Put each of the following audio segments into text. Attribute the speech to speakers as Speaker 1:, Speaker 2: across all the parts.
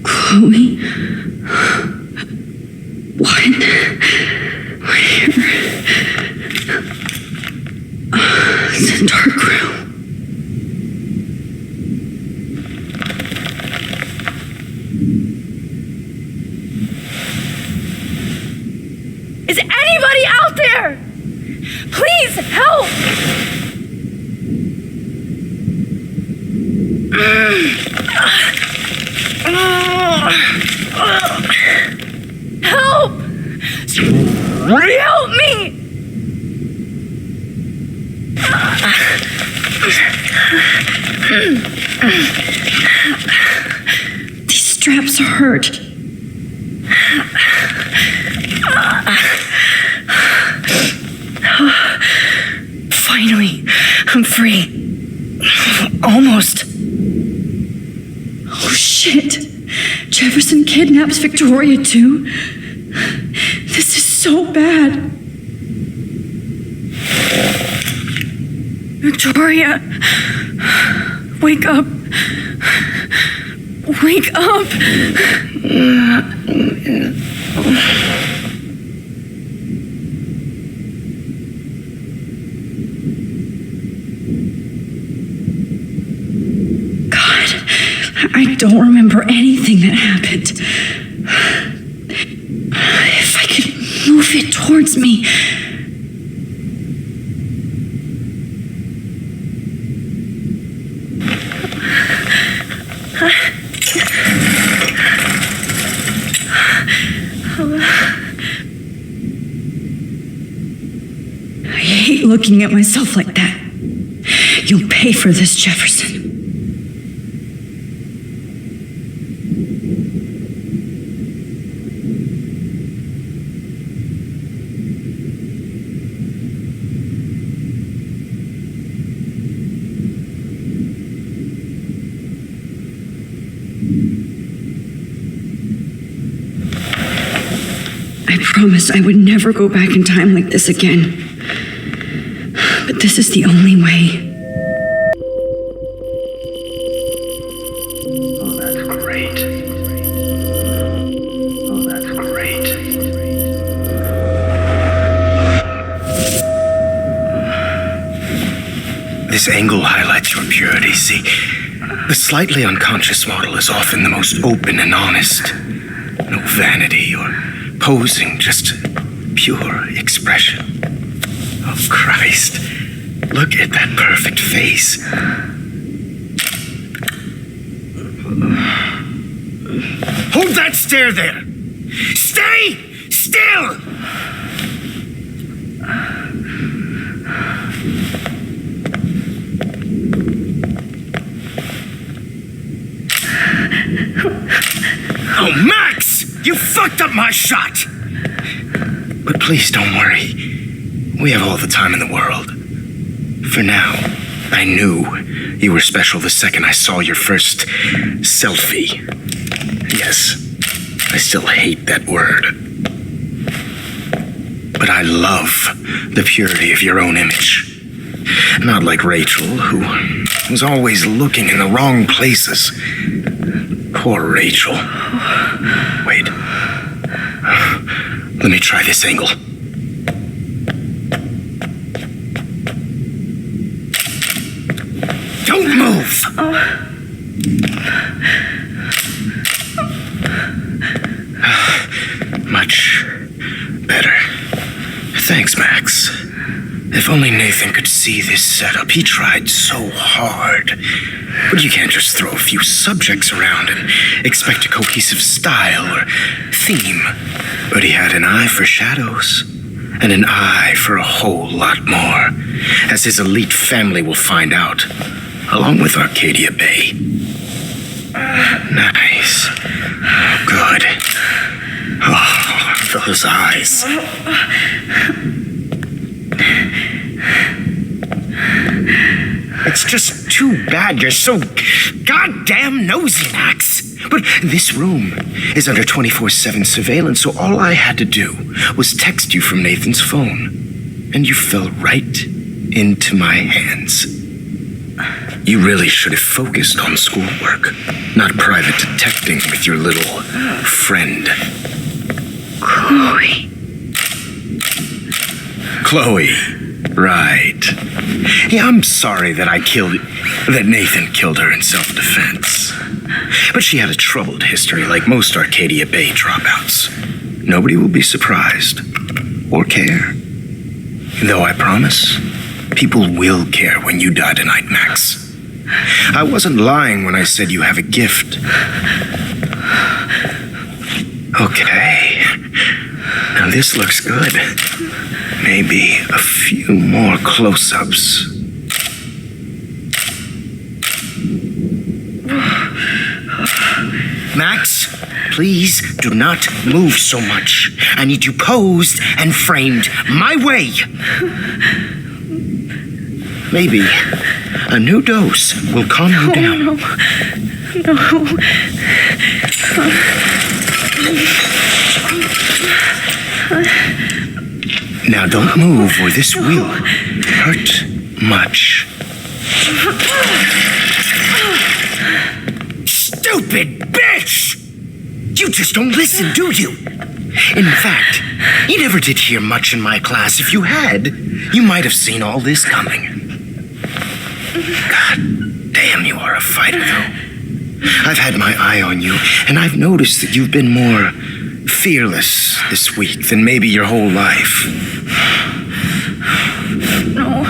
Speaker 1: Chloe? What? Where? It's a dark room.
Speaker 2: Is anybody out there? Please help! Help! Help me!
Speaker 1: These straps hurt.
Speaker 2: Finally, I'm free. Almost.
Speaker 1: Oh shit! Jefferson kidnaps Victoria too? This is so bad.
Speaker 2: Victoria, wake up. Wake up.
Speaker 1: I don't remember anything that happened. If I could move it towards me. I hate looking at myself like that. You'll pay for this, Jefferson. I promised I would never go back in time like this again. But this is the only way.
Speaker 3: Oh, that's great. Oh, that's great. This angle highlights your purity, see? The slightly unconscious model is often the most open and honest. No vanity or posing, just pure expression. Oh, Christ. Look at that perfect face. Hold that stare there! Stay still! Oh, Max! You fucked up my shot! But please don't worry. We have all the time in the world. For now, I knew you were special the second I saw your first selfie. Yes, I still hate that word. But I love the purity of your own image. Not like Rachel, who was always looking in the wrong places. Poor Rachel. Wait. Let me try this angle. Don't move! Much better. Thanks, Max. If only Nathan could see this setup. He tried so hard. But you can't just throw a few subjects around and expect a cohesive style or theme. But he had an eye for shadows, and an eye for a whole lot more, as his elite family will find out, along with Arcadia Bay. Nice. Good. Oh, those eyes. It's just too bad you're so goddamn nosy, Max. But this room is under 24/7 surveillance, so all I had to do was text you from Nathan's phone. And you fell right into my hands. You really should have focused on schoolwork, not private detecting with your little friend.
Speaker 2: Chloe.
Speaker 3: Chloe. Right. Yeah, I'm sorry that Nathan killed her in self-defense. But she had a troubled history like most Arcadia Bay dropouts. Nobody will be surprised or care. Though I promise, people will care when you die tonight, Max. I wasn't lying when I said you have a gift. Okay. Now this looks good. Maybe a few more close-ups. Max, please do not move so much. I need you posed and framed my way. Maybe a new dose will calm you down.
Speaker 2: No.
Speaker 3: Now don't move or this will hurt much. Stupid bitch! You just don't listen, do you? In fact, you never did hear much in my class. If you had, you might have seen all this coming. God damn, you are a fighter, though. I've had my eye on you, and I've noticed that you've been more fearless this week than maybe your whole life.
Speaker 2: No.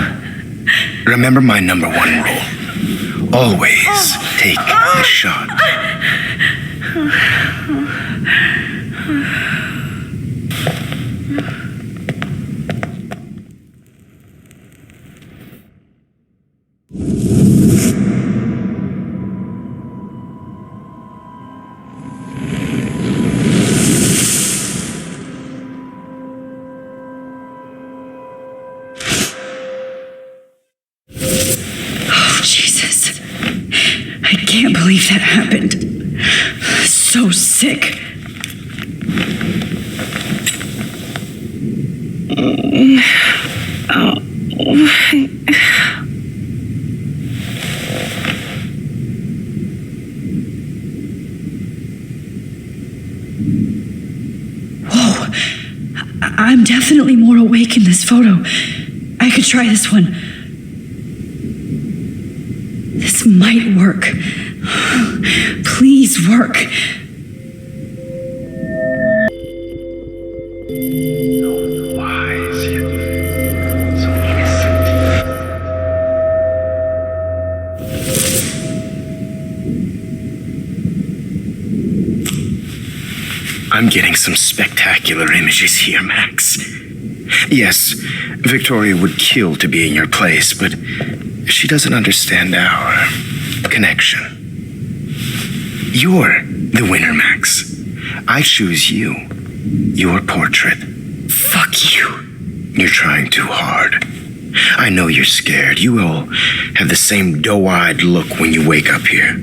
Speaker 3: Remember my number one rule. Always take the shot.
Speaker 1: Jesus. I can't believe that happened. So sick. Whoa. I'm definitely more awake in this photo. I could try this one. This might work. Please work.
Speaker 3: Wise yet so innocent. I'm getting some spectacular images here, Max. Yes, Victoria would kill to be in your place, but she doesn't understand our connection. You're the winner, Max. I choose you. Your portrait.
Speaker 2: Fuck you.
Speaker 3: You're trying too hard. I know you're scared. You all have the same doe-eyed look when you wake up here,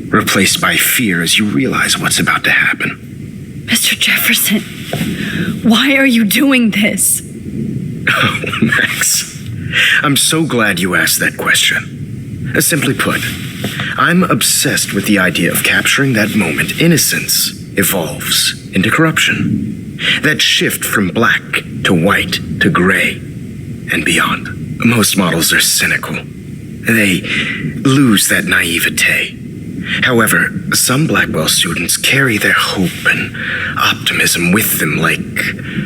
Speaker 3: replaced by fear as you realize what's about to happen.
Speaker 2: Mr. Jefferson, why are you doing this?
Speaker 3: Oh, Max. I'm so glad you asked that question. Simply put, I'm obsessed with the idea of capturing that moment innocence evolves into corruption. That shift from black to white to gray and beyond. Most models are cynical. They lose that naivete. However, some Blackwell students carry their hope and optimism with them like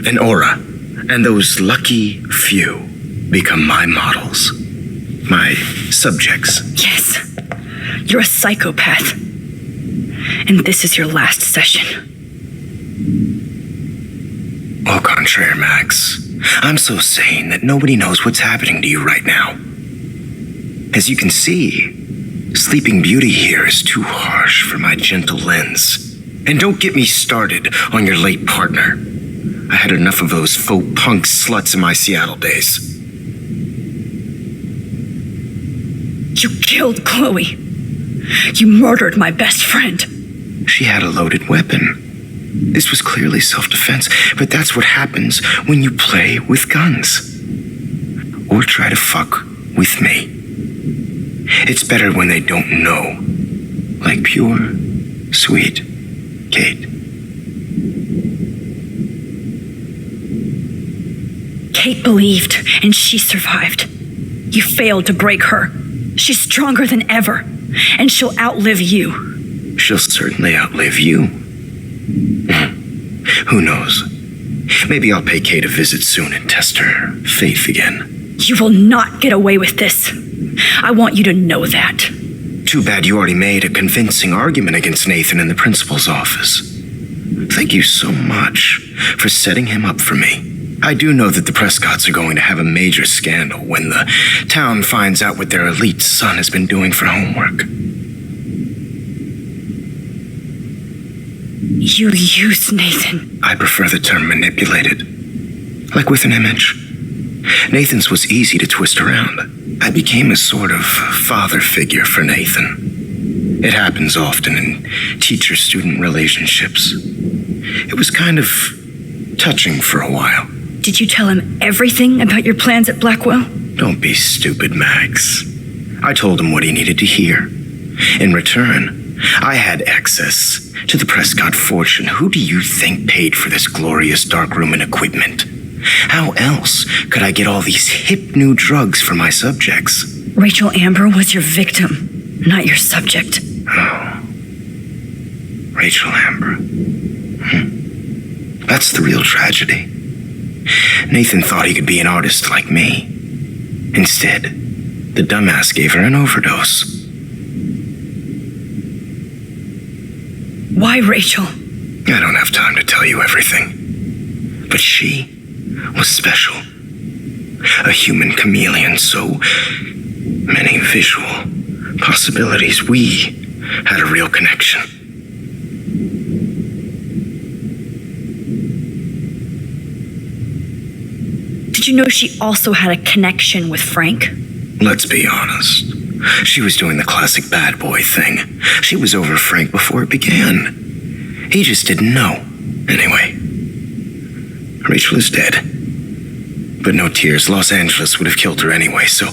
Speaker 3: an aura. And those lucky few become my models. My subjects.
Speaker 2: Yes. You're a psychopath. And this is your last session.
Speaker 3: Au contraire, Max. I'm so sane that nobody knows what's happening to you right now. As you can see, Sleeping Beauty here is too harsh for my gentle lens. And don't get me started on your late partner. I had enough of those faux punk sluts in my Seattle days.
Speaker 2: You killed Chloe. You murdered my best friend.
Speaker 3: She had a loaded weapon. This was clearly self-defense, but that's what happens when you play with guns. Or try to fuck with me. It's better when they don't know. Like pure, sweet Kate.
Speaker 2: Kate believed, and she survived. You failed to break her. She's stronger than ever, and she'll outlive you.
Speaker 3: She'll certainly outlive you. Who knows? Maybe I'll pay Kate a visit soon and test her faith again.
Speaker 2: You will not get away with this. I want you to know that.
Speaker 3: Too bad you already made a convincing argument against Nathan in the principal's office. Thank you so much for setting him up for me. I do know that the Prescotts are going to have a major scandal when the town finds out what their elite son has been doing for homework.
Speaker 2: You used Nathan.
Speaker 3: I prefer the term manipulated. Like with an image. Nathan's was easy to twist around. I became a sort of father figure for Nathan. It happens often in teacher-student relationships. It was kind of touching for a while.
Speaker 2: Did you tell him everything about your plans at Blackwell?
Speaker 3: Don't be stupid, Max. I told him what he needed to hear. In return, I had access to the Prescott fortune. Who do you think paid for this glorious darkroom and equipment? How else could I get all these hip new drugs for my subjects?
Speaker 2: Rachel Amber was your victim, not your subject.
Speaker 3: Oh. Rachel Amber. That's the real tragedy. Nathan thought he could be an artist like me. Instead, the dumbass gave her an overdose.
Speaker 2: Why Rachel?
Speaker 3: I don't have time to tell you everything. But she was special. A human chameleon, so many visual possibilities. We had a real connection.
Speaker 2: Did you know she also had a connection with Frank?
Speaker 3: Let's be honest. She was doing the classic bad boy thing. She was over Frank before it began. He just didn't know. Anyway, Rachel is dead. But no tears. Los Angeles would have killed her anyway, so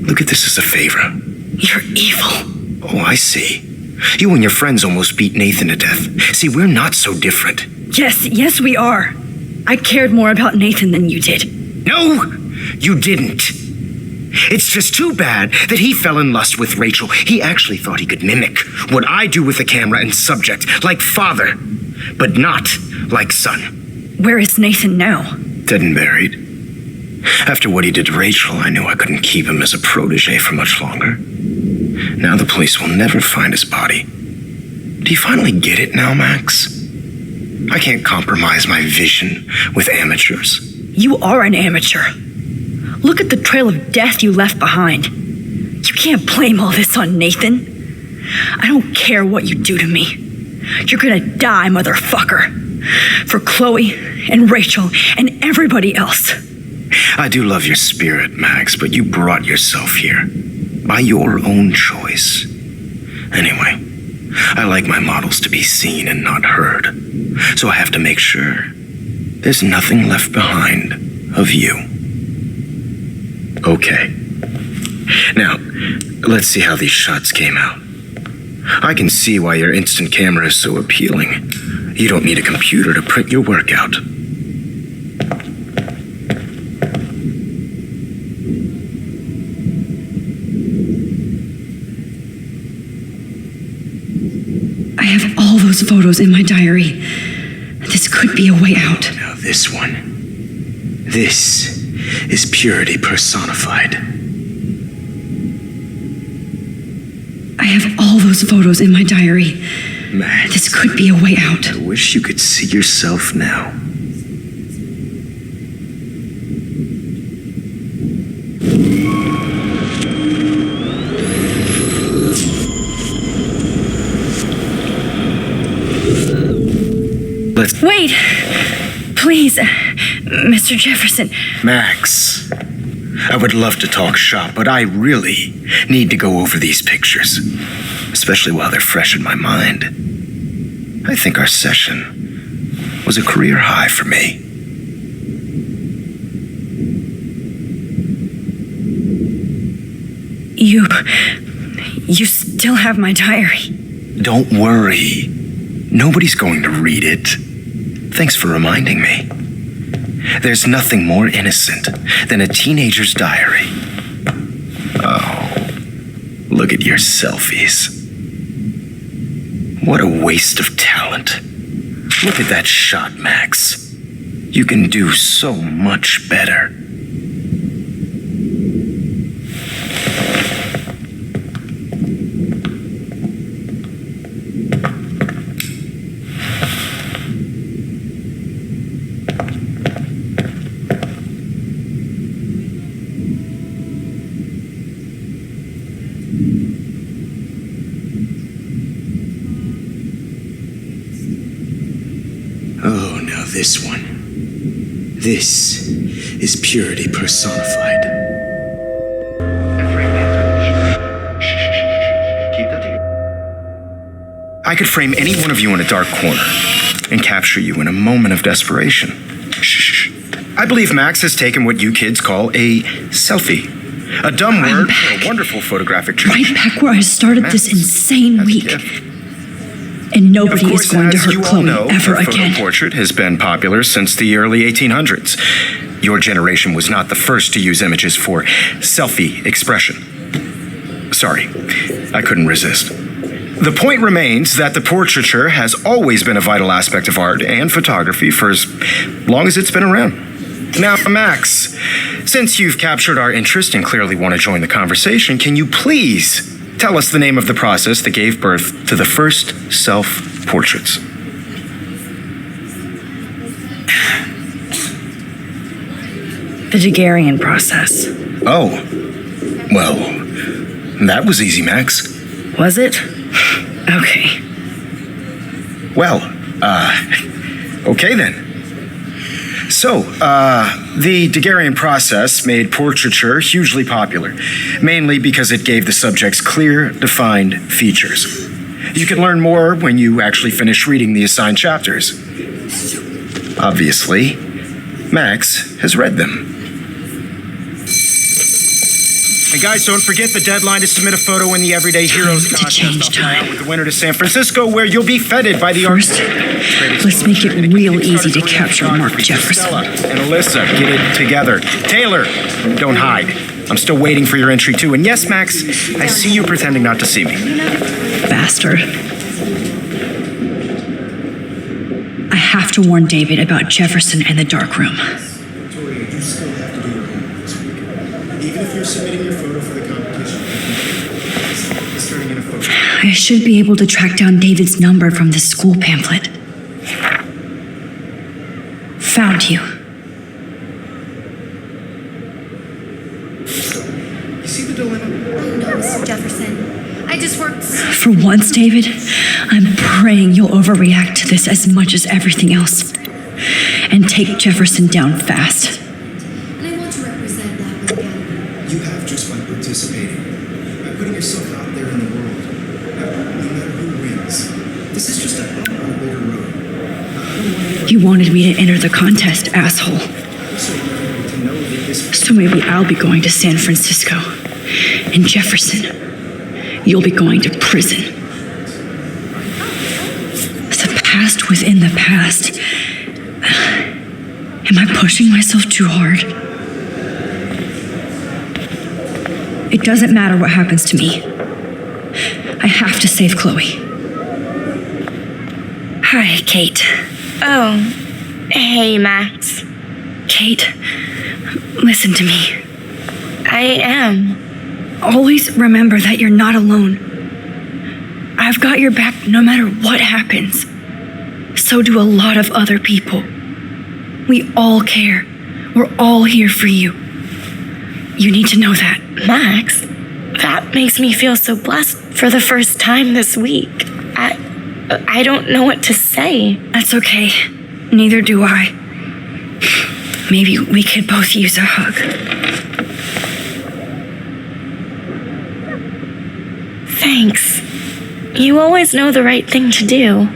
Speaker 3: look at this as a favor.
Speaker 2: You're evil.
Speaker 3: Oh, I see. You and your friends almost beat Nathan to death. See, we're not so different.
Speaker 2: Yes, we are. I cared more about Nathan than you did.
Speaker 3: No, you didn't. It's just too bad that he fell in lust with Rachel. He actually thought he could mimic what I do with the camera and subject, like father, but not like son.
Speaker 2: Where is Nathan now?
Speaker 3: Dead and buried. After what he did to Rachel, I knew I couldn't keep him as a protege for much longer. Now the police will never find his body. Do you finally get it now, Max? I can't compromise my vision with amateurs.
Speaker 2: You are an amateur. Look at the trail of death you left behind. You can't blame all this on Nathan. I don't care what you do to me. You're gonna die, motherfucker. For Chloe and Rachel and everybody else.
Speaker 3: I do love your spirit, Max, but you brought yourself here. By your own choice. Anyway, I like my models to be seen and not heard. So I have to make sure there's nothing left behind of you. Okay. Now, let's see how these shots came out. I can see why your instant camera is so appealing. You don't need a computer to print your work out.
Speaker 1: I have all those photos in my diary. This could be a way out.
Speaker 3: Now this one. This is purity personified.
Speaker 1: I have all those photos in my diary.
Speaker 3: Max,
Speaker 1: This could be a way out.
Speaker 3: I wish you could see yourself now.
Speaker 2: Wait! Please, Mr. Jefferson.
Speaker 3: Max, I would love to talk shop, but I really need to go over these pictures, especially while they're fresh in my mind. I think our session was a career high for me.
Speaker 2: You still have my diary.
Speaker 3: Don't worry. Nobody's going to read it. Thanks for reminding me. There's nothing more innocent than a teenager's diary. Oh, look at your selfies. What a waste of talent. Look at that shot, Max. You can do so much better.
Speaker 4: Oh, now this one. This is purity personified.
Speaker 3: I could frame any one of you in a dark corner and capture you in a moment of desperation. Shh. I believe Max has taken what you kids call a selfie. A dumb word for a wonderful photographic tradition.
Speaker 1: Right back where I started this
Speaker 3: Max,
Speaker 1: insane
Speaker 3: that's a
Speaker 1: week.
Speaker 3: gift.
Speaker 1: And nobody
Speaker 3: Of course,
Speaker 1: is going to
Speaker 3: as
Speaker 1: hurt
Speaker 3: you all
Speaker 1: Chloe
Speaker 3: know,
Speaker 1: ever
Speaker 3: the
Speaker 1: again.
Speaker 3: photo portrait has been popular since the early 1800s. Your generation was not the first to use images for selfie expression. Sorry, I couldn't resist. The point remains that the portraiture has always been a vital aspect of art and photography for as long as it's been around. Now, Max, since you've captured our interest and clearly want to join the conversation, can you please tell us the name of the process that gave birth to the first self-portraits?
Speaker 2: The Daguerrean process.
Speaker 3: Oh, well, that was easy, Max.
Speaker 2: Was it? Okay.
Speaker 3: Well, okay then. So, the Daguerrean process made portraiture hugely popular, mainly because it gave the subjects clear, defined features. You can learn more when you actually finish reading the assigned chapters. Obviously, Max has read them. And guys, don't forget the deadline to submit a photo in the Everyday Heroes
Speaker 1: Time to
Speaker 3: contest.
Speaker 1: change
Speaker 3: I'll fly out
Speaker 1: time.
Speaker 3: with the winner to San Francisco, where you'll be feted by the
Speaker 1: First, let's make it real easy to capture Mark Jefferson.
Speaker 3: Stella and Alyssa, get it together. Taylor, don't hide. I'm still waiting for your entry too. And yes, Max, I see you pretending not to see me.
Speaker 1: Bastard. I have to warn David about Jefferson and the dark room.
Speaker 4: Victoria, you still have to do your homework this week. Even if you're submitting your photo for the competition, it's turning in a photo.
Speaker 1: I should be able to track down David's number from the school pamphlet. Found you.
Speaker 4: You see the dilemma?
Speaker 5: No, Mr. Jefferson. I just worked
Speaker 1: For once, David, I'm praying you'll overreact to this as much as everything else. And take Jefferson down fast.
Speaker 5: and I want to represent that again.
Speaker 4: You have just by participating, by putting yourself out there in the world. No matter who wins, this is just a bump on a bigger road. I don't want anyone
Speaker 1: You wanted me to enter the contest, asshole.
Speaker 4: also to know that this
Speaker 1: So maybe I'll be going to San Francisco. And Jefferson, you'll be going to prison. The past within the past. Am I pushing myself too hard? It doesn't matter what happens to me. I have to save Chloe.
Speaker 2: Hi, Kate.
Speaker 6: Oh, hey, Max.
Speaker 2: Kate, listen to me.
Speaker 6: I am.
Speaker 2: Always remember that you're not alone. I've got your back no matter what happens. So do a lot of other people. We all care. We're all here for you. You need to know that.
Speaker 6: Max, that makes me feel so blessed for the first time this week. I don't know what to say.
Speaker 2: That's okay. Neither do I. Maybe we could both use a hug.
Speaker 6: Thanks. You always know the right thing to do.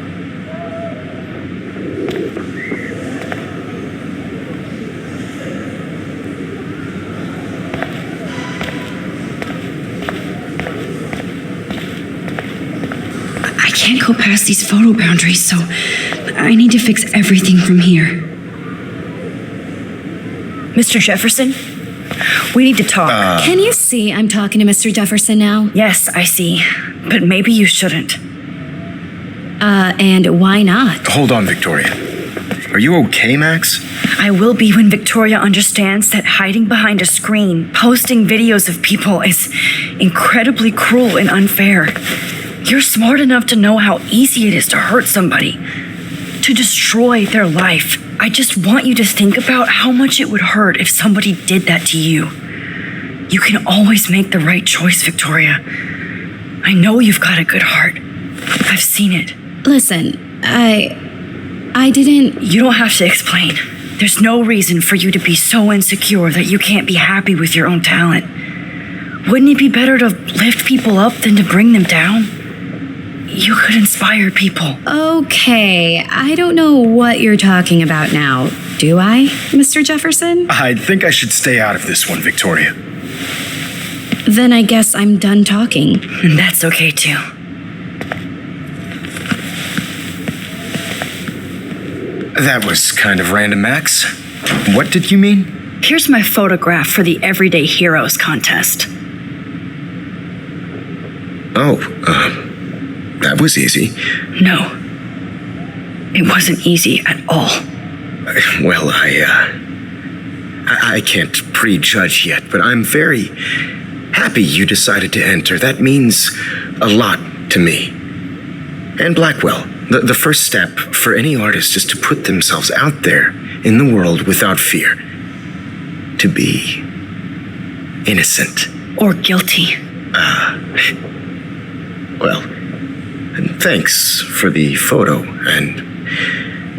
Speaker 1: can't go past these photo boundaries, so I need to fix everything from here.
Speaker 2: Mr. Jefferson, we need to talk.
Speaker 5: Can you see I'm talking to Mr. Jefferson now?
Speaker 2: Yes, I see. But maybe you shouldn't.
Speaker 5: And why not?
Speaker 3: Hold on, Victoria. Are you okay, Max?
Speaker 2: I will be when Victoria understands that hiding behind a screen, posting videos of people is incredibly cruel and unfair. You're smart enough to know how easy it is to hurt somebody, to destroy their life. I just want you to think about how much it would hurt if somebody did that to you. You can always make the right choice, Victoria. I know you've got a good heart. I've seen it.
Speaker 5: Listen, I didn't...
Speaker 2: You don't have to explain. There's no reason for you to be so insecure that you can't be happy with your own talent. Wouldn't it be better to lift people up than to bring them down? You could inspire people.
Speaker 5: Okay, I don't know what you're talking about now, do I, Mr. Jefferson?
Speaker 3: I think I should stay out of this one, Victoria.
Speaker 5: Then I guess I'm done talking.
Speaker 2: And that's okay too.
Speaker 3: That was kind of random, Max. What did you mean?
Speaker 2: Here's my photograph for the Everyday Heroes contest.
Speaker 3: Oh, that was easy.
Speaker 2: No. It wasn't easy at all.
Speaker 3: Well, I can't prejudge yet, but I'm very happy you decided to enter. That means a lot to me. And Blackwell. The first step for any artist is to put themselves out there in the world without fear. To be innocent.
Speaker 2: Or guilty.
Speaker 3: Well, and thanks for the photo, and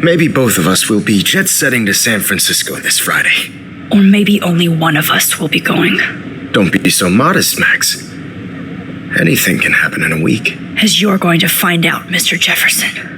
Speaker 3: maybe both of us will be jet-setting to San Francisco this Friday.
Speaker 2: Or maybe only one of us will be going.
Speaker 3: Don't be so modest, Max. Anything can happen in a week.
Speaker 2: As you're going to find out, Mr. Jefferson.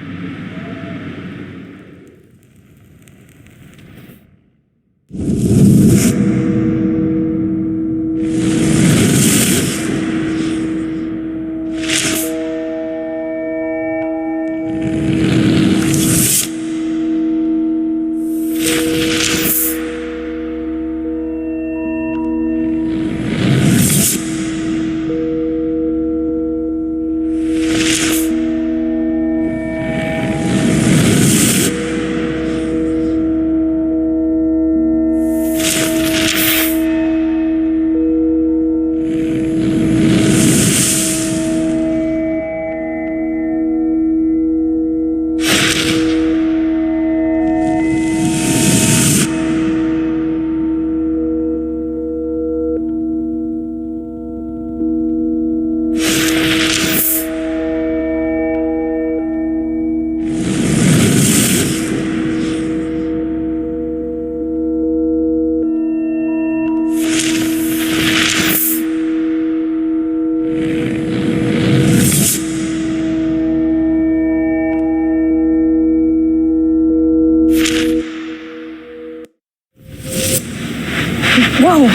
Speaker 2: Whoa!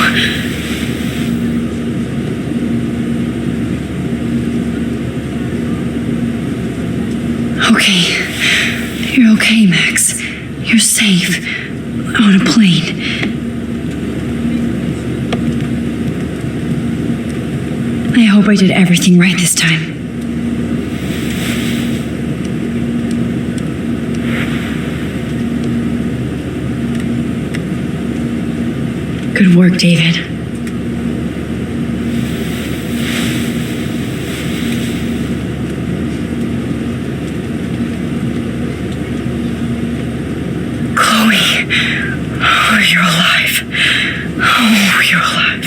Speaker 1: Okay. You're okay, Max. You're safe. On a plane. I hope I did everything right this time. Good work, David.
Speaker 2: Chloe. Oh, you're alive. Oh, you're alive.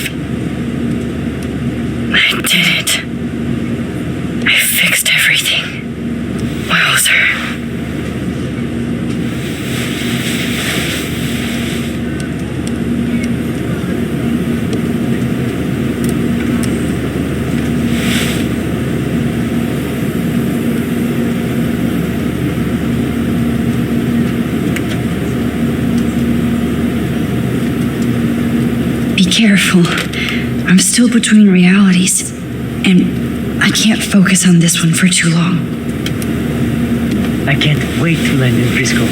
Speaker 2: I did it. I fixed everything. Wowzer.
Speaker 1: Be careful. I'm still between realities, and I can't focus on this one for too long.
Speaker 7: I can't wait to land in Frisco.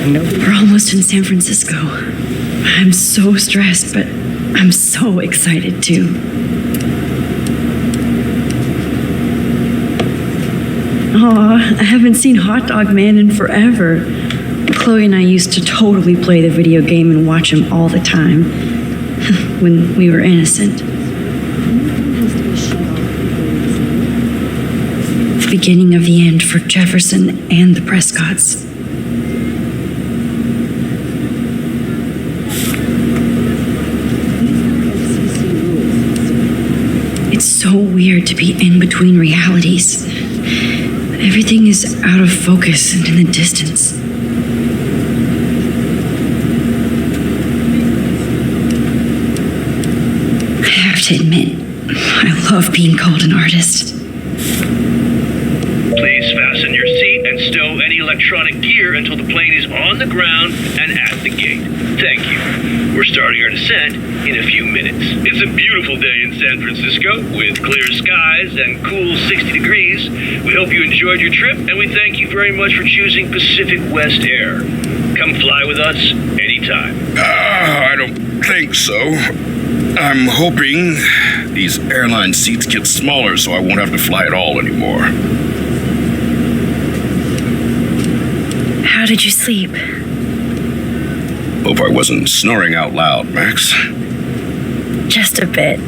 Speaker 7: No.
Speaker 1: We're almost in San Francisco. I'm so stressed, but I'm so excited too. Aw, I haven't seen Hot Dog Man in forever. Chloe and I used to totally play the video game and watch him all the time when we were innocent. The beginning of the end for Jefferson and the Prescotts. It's so weird to be in between realities. Everything is out of focus and in the distance. I have to admit, I love being called an artist.
Speaker 8: Please fasten your seat and stow any electronic gear until the plane is on the ground and at the gate. Thank you. We're starting our descent in a few minutes. It's a beautiful day in San Francisco with clear skies and cool 60 degrees. We hope you enjoyed your trip, and we thank you very much for choosing Pacific West Air. Come fly with us anytime.
Speaker 3: I don't think so. I'm hoping these airline seats get smaller so I won't have to fly at all anymore.
Speaker 2: How did you sleep?
Speaker 3: Hope I wasn't snoring out loud, Max.
Speaker 2: Just a bit.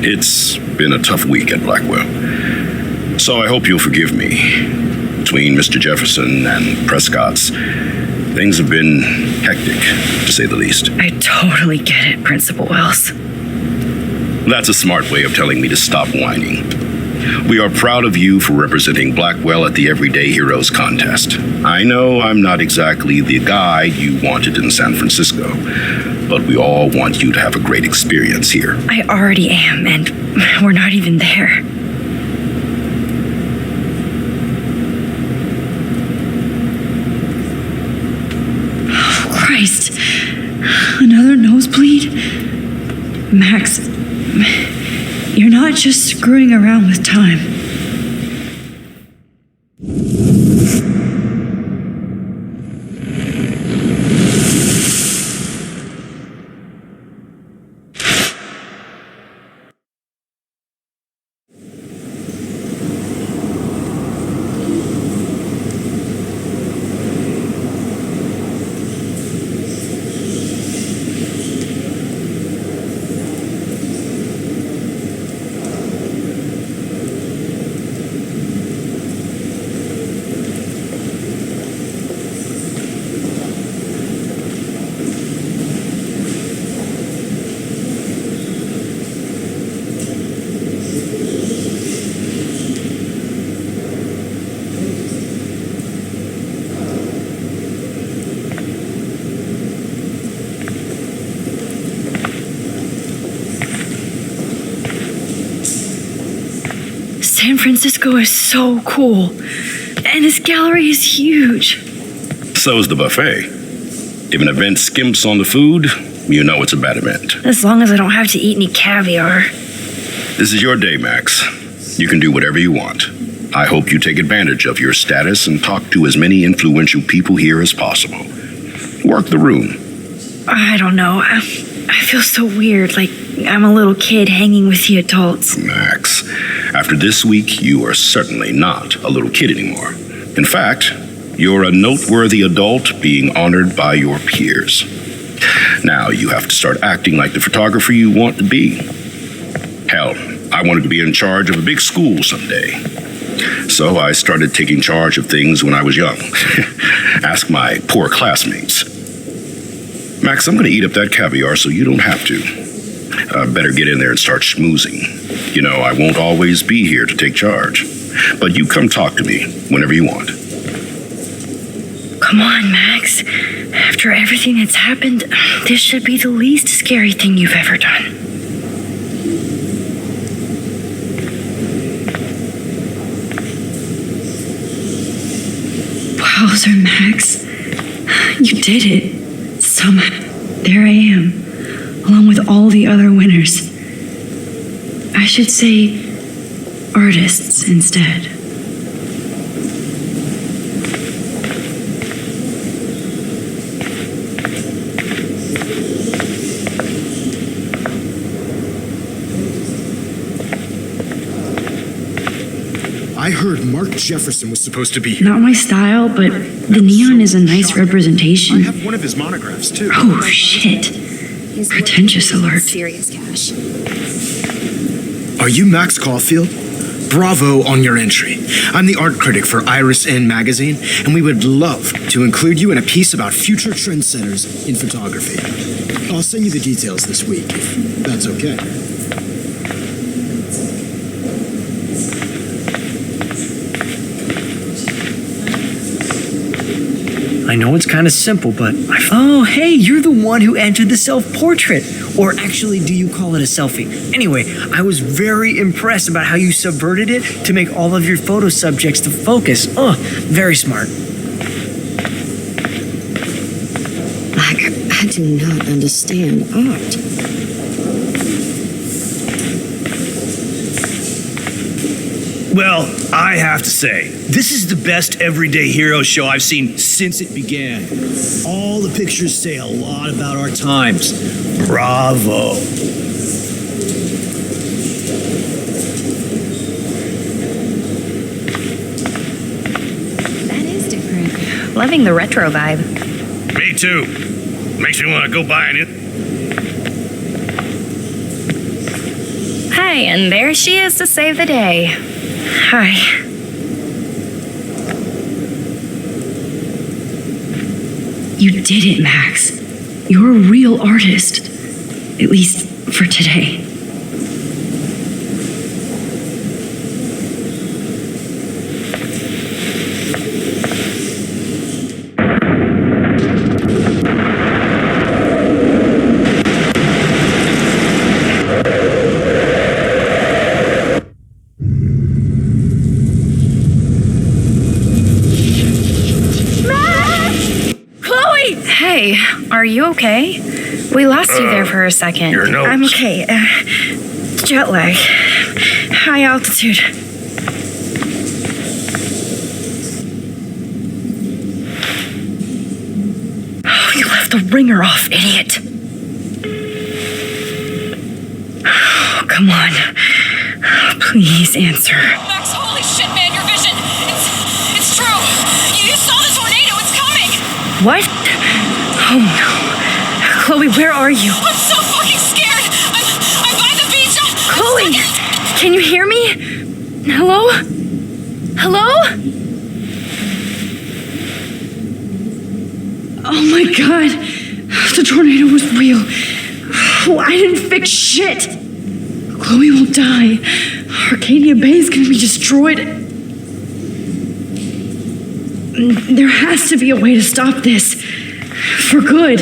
Speaker 3: It's been a tough week at Blackwell, so I hope you'll forgive me. Between Mr. Jefferson and Prescott's, things have been hectic, to say the least.
Speaker 2: I totally get it, Principal Wells.
Speaker 3: That's a smart way of telling me to stop whining. We are proud of you for representing Blackwell at the Everyday Heroes contest. I know I'm not exactly the guide you wanted in San Francisco, but we all want you to have a great experience here.
Speaker 2: I already am, and we're not even there.
Speaker 1: Oh, Christ. Another nosebleed? Max, you're not just screwing around with time. San Francisco is so cool, and this gallery is huge.
Speaker 3: So's the buffet. If an event skimps on the food, you know it's a bad event.
Speaker 2: As long as I don't have to eat any caviar.
Speaker 3: This is your day, Max. You can do whatever you want. I hope you take advantage of your status and talk to as many influential people here as possible. Work the room.
Speaker 2: I don't know. I feel so weird, like I'm a little kid hanging with the adults.
Speaker 3: Max, after this week, you are certainly not a little kid anymore. In fact, you're a noteworthy adult being honored by your peers. Now you have to start acting like the photographer you want to be. Hell, I wanted to be in charge of a big school someday. So I started taking charge of things when I was young. Ask my poor classmates. Max, I'm going to eat up that caviar so you don't have to. Better get in there and start schmoozing. You know, I won't always be here to take charge. But you come talk to me whenever you want.
Speaker 2: Come on, Max. After everything that's happened, this should be the least scary thing you've ever done.
Speaker 1: Wowzer, Max. You did it. Somehow, there I am, along with all the other winners. I should say artists instead.
Speaker 4: I heard Mark Jefferson was supposed to be here.
Speaker 1: Not my style, but the neon is a nice
Speaker 4: I
Speaker 1: representation.
Speaker 4: have one of his monographs, too.
Speaker 1: Oh, shit. Pretentious alert.
Speaker 5: Serious cash.
Speaker 3: Are you Max Caulfield? Bravo on your entry. I'm the art critic for Iris N magazine, and we would love to include you in a piece about future trendsetters in photography. I'll send you the details this week, if that's okay.
Speaker 7: I know it's kind of simple, but oh, hey, you're the one who entered the self-portrait. Or actually, do you call it a selfie? Anyway, I was very impressed about how you subverted it to make all of your photo subjects to focus. Oh, very smart.
Speaker 9: I do not understand art.
Speaker 10: Well, I have to say, this is the best everyday hero show I've seen since it began. All the pictures say a lot about our times. Bravo.
Speaker 5: That is different. Loving the retro vibe.
Speaker 8: Me too. Makes me want to go buy an.
Speaker 5: Hi, and there she is to save the day.
Speaker 2: Hi.
Speaker 1: You did it, Max. You're a real artist. At least for today.
Speaker 2: Hey, are you okay? We lost you there for a second.
Speaker 8: Your notes.
Speaker 2: I'm okay. Jet lag. High altitude. Oh, you left the ringer off, idiot. Oh, come on. Please answer.
Speaker 11: Max, holy shit, man, your vision. It's true. You saw the tornado. It's coming.
Speaker 2: What? Oh no. Chloe, where are you?
Speaker 11: I'm so fucking scared. I'm by the beach.
Speaker 2: Chloe, can you hear me? Hello? Hello?
Speaker 1: Oh my god. The tornado was real. Oh, I didn't fix shit. Chloe will die. Arcadia Bay is gonna be destroyed. There has to be a way to stop this. For good.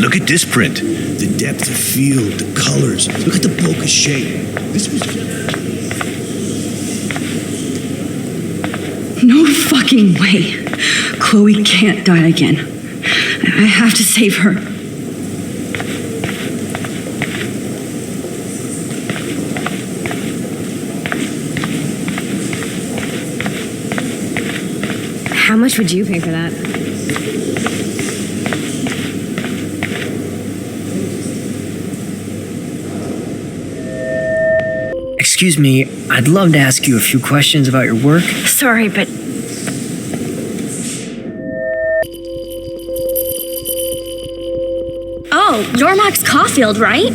Speaker 10: Look at this print. The depth of field, the colors. Look at the bokeh shape. This was...
Speaker 1: No fucking way. Chloe can't die again. I have to save her.
Speaker 5: How much would you pay for that?
Speaker 7: Excuse me, I'd love to ask you a few questions about your work.
Speaker 2: Sorry, but
Speaker 6: Oh, you're Max Caulfield, right?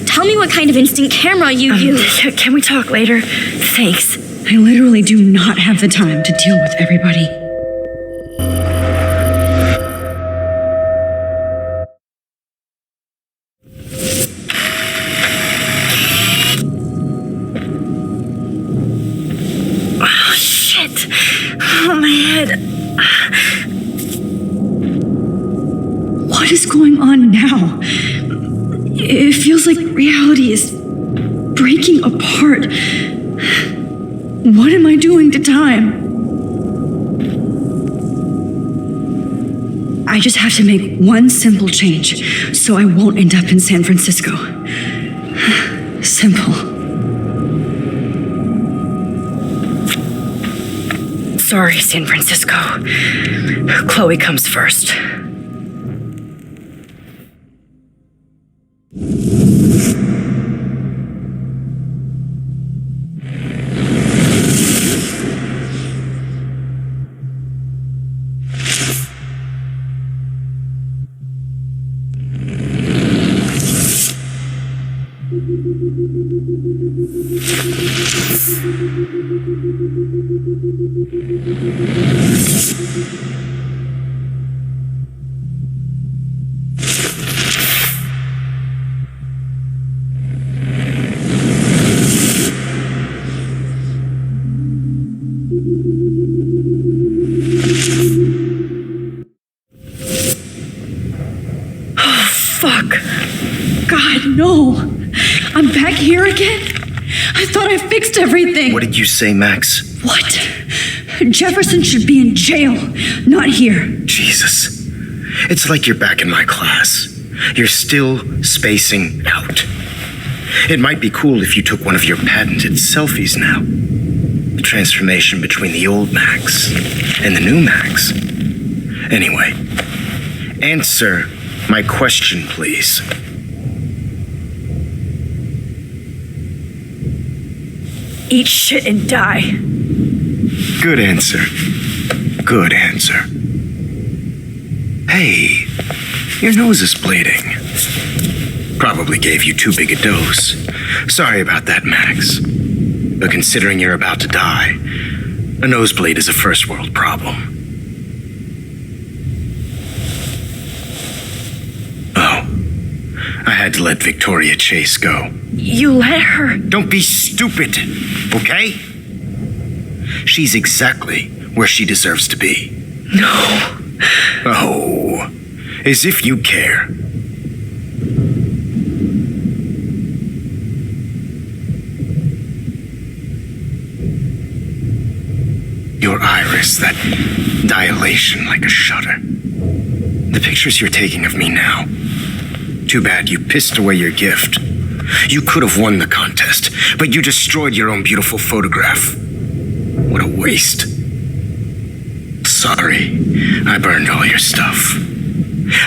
Speaker 6: Tell me what kind of instant camera you use.
Speaker 2: can we talk later? Thanks.
Speaker 1: I literally do not have the time to deal with everybody.
Speaker 2: Oh, shit. Oh, my head.
Speaker 1: What is going on now? It feels like reality is breaking apart. What am I doing to time? I just have to make one simple change so I won't end up in San Francisco. Simple.
Speaker 2: Sorry, San Francisco. Chloe comes first.
Speaker 1: Fuck. God, no. I'm back here again? I thought I fixed everything.
Speaker 3: What did you say, Max?
Speaker 1: What? Jefferson should be in jail, not here.
Speaker 3: Jesus. It's like you're back in my class. You're still spacing out. It might be cool if you took one of your patented selfies now. The transformation between the old Max and the new Max. Anyway, answer my question, please.
Speaker 2: Eat shit and die.
Speaker 3: Good answer. Good answer. Hey, your nose is bleeding. Probably gave you too big a dose. Sorry about that, Max. But considering you're about to die, a nosebleed is a first world problem. Oh, I had to let Victoria Chase go.
Speaker 2: You let her?
Speaker 3: Don't be stupid, okay? She's exactly where she deserves to be.
Speaker 2: No.
Speaker 3: Oh, as if you care. Your iris, that dilation like a shutter. The pictures you're taking of me now. Too bad you pissed away your gift. You could have won the contest, but you destroyed your own beautiful photograph. What a waste. Sorry, I burned all your stuff.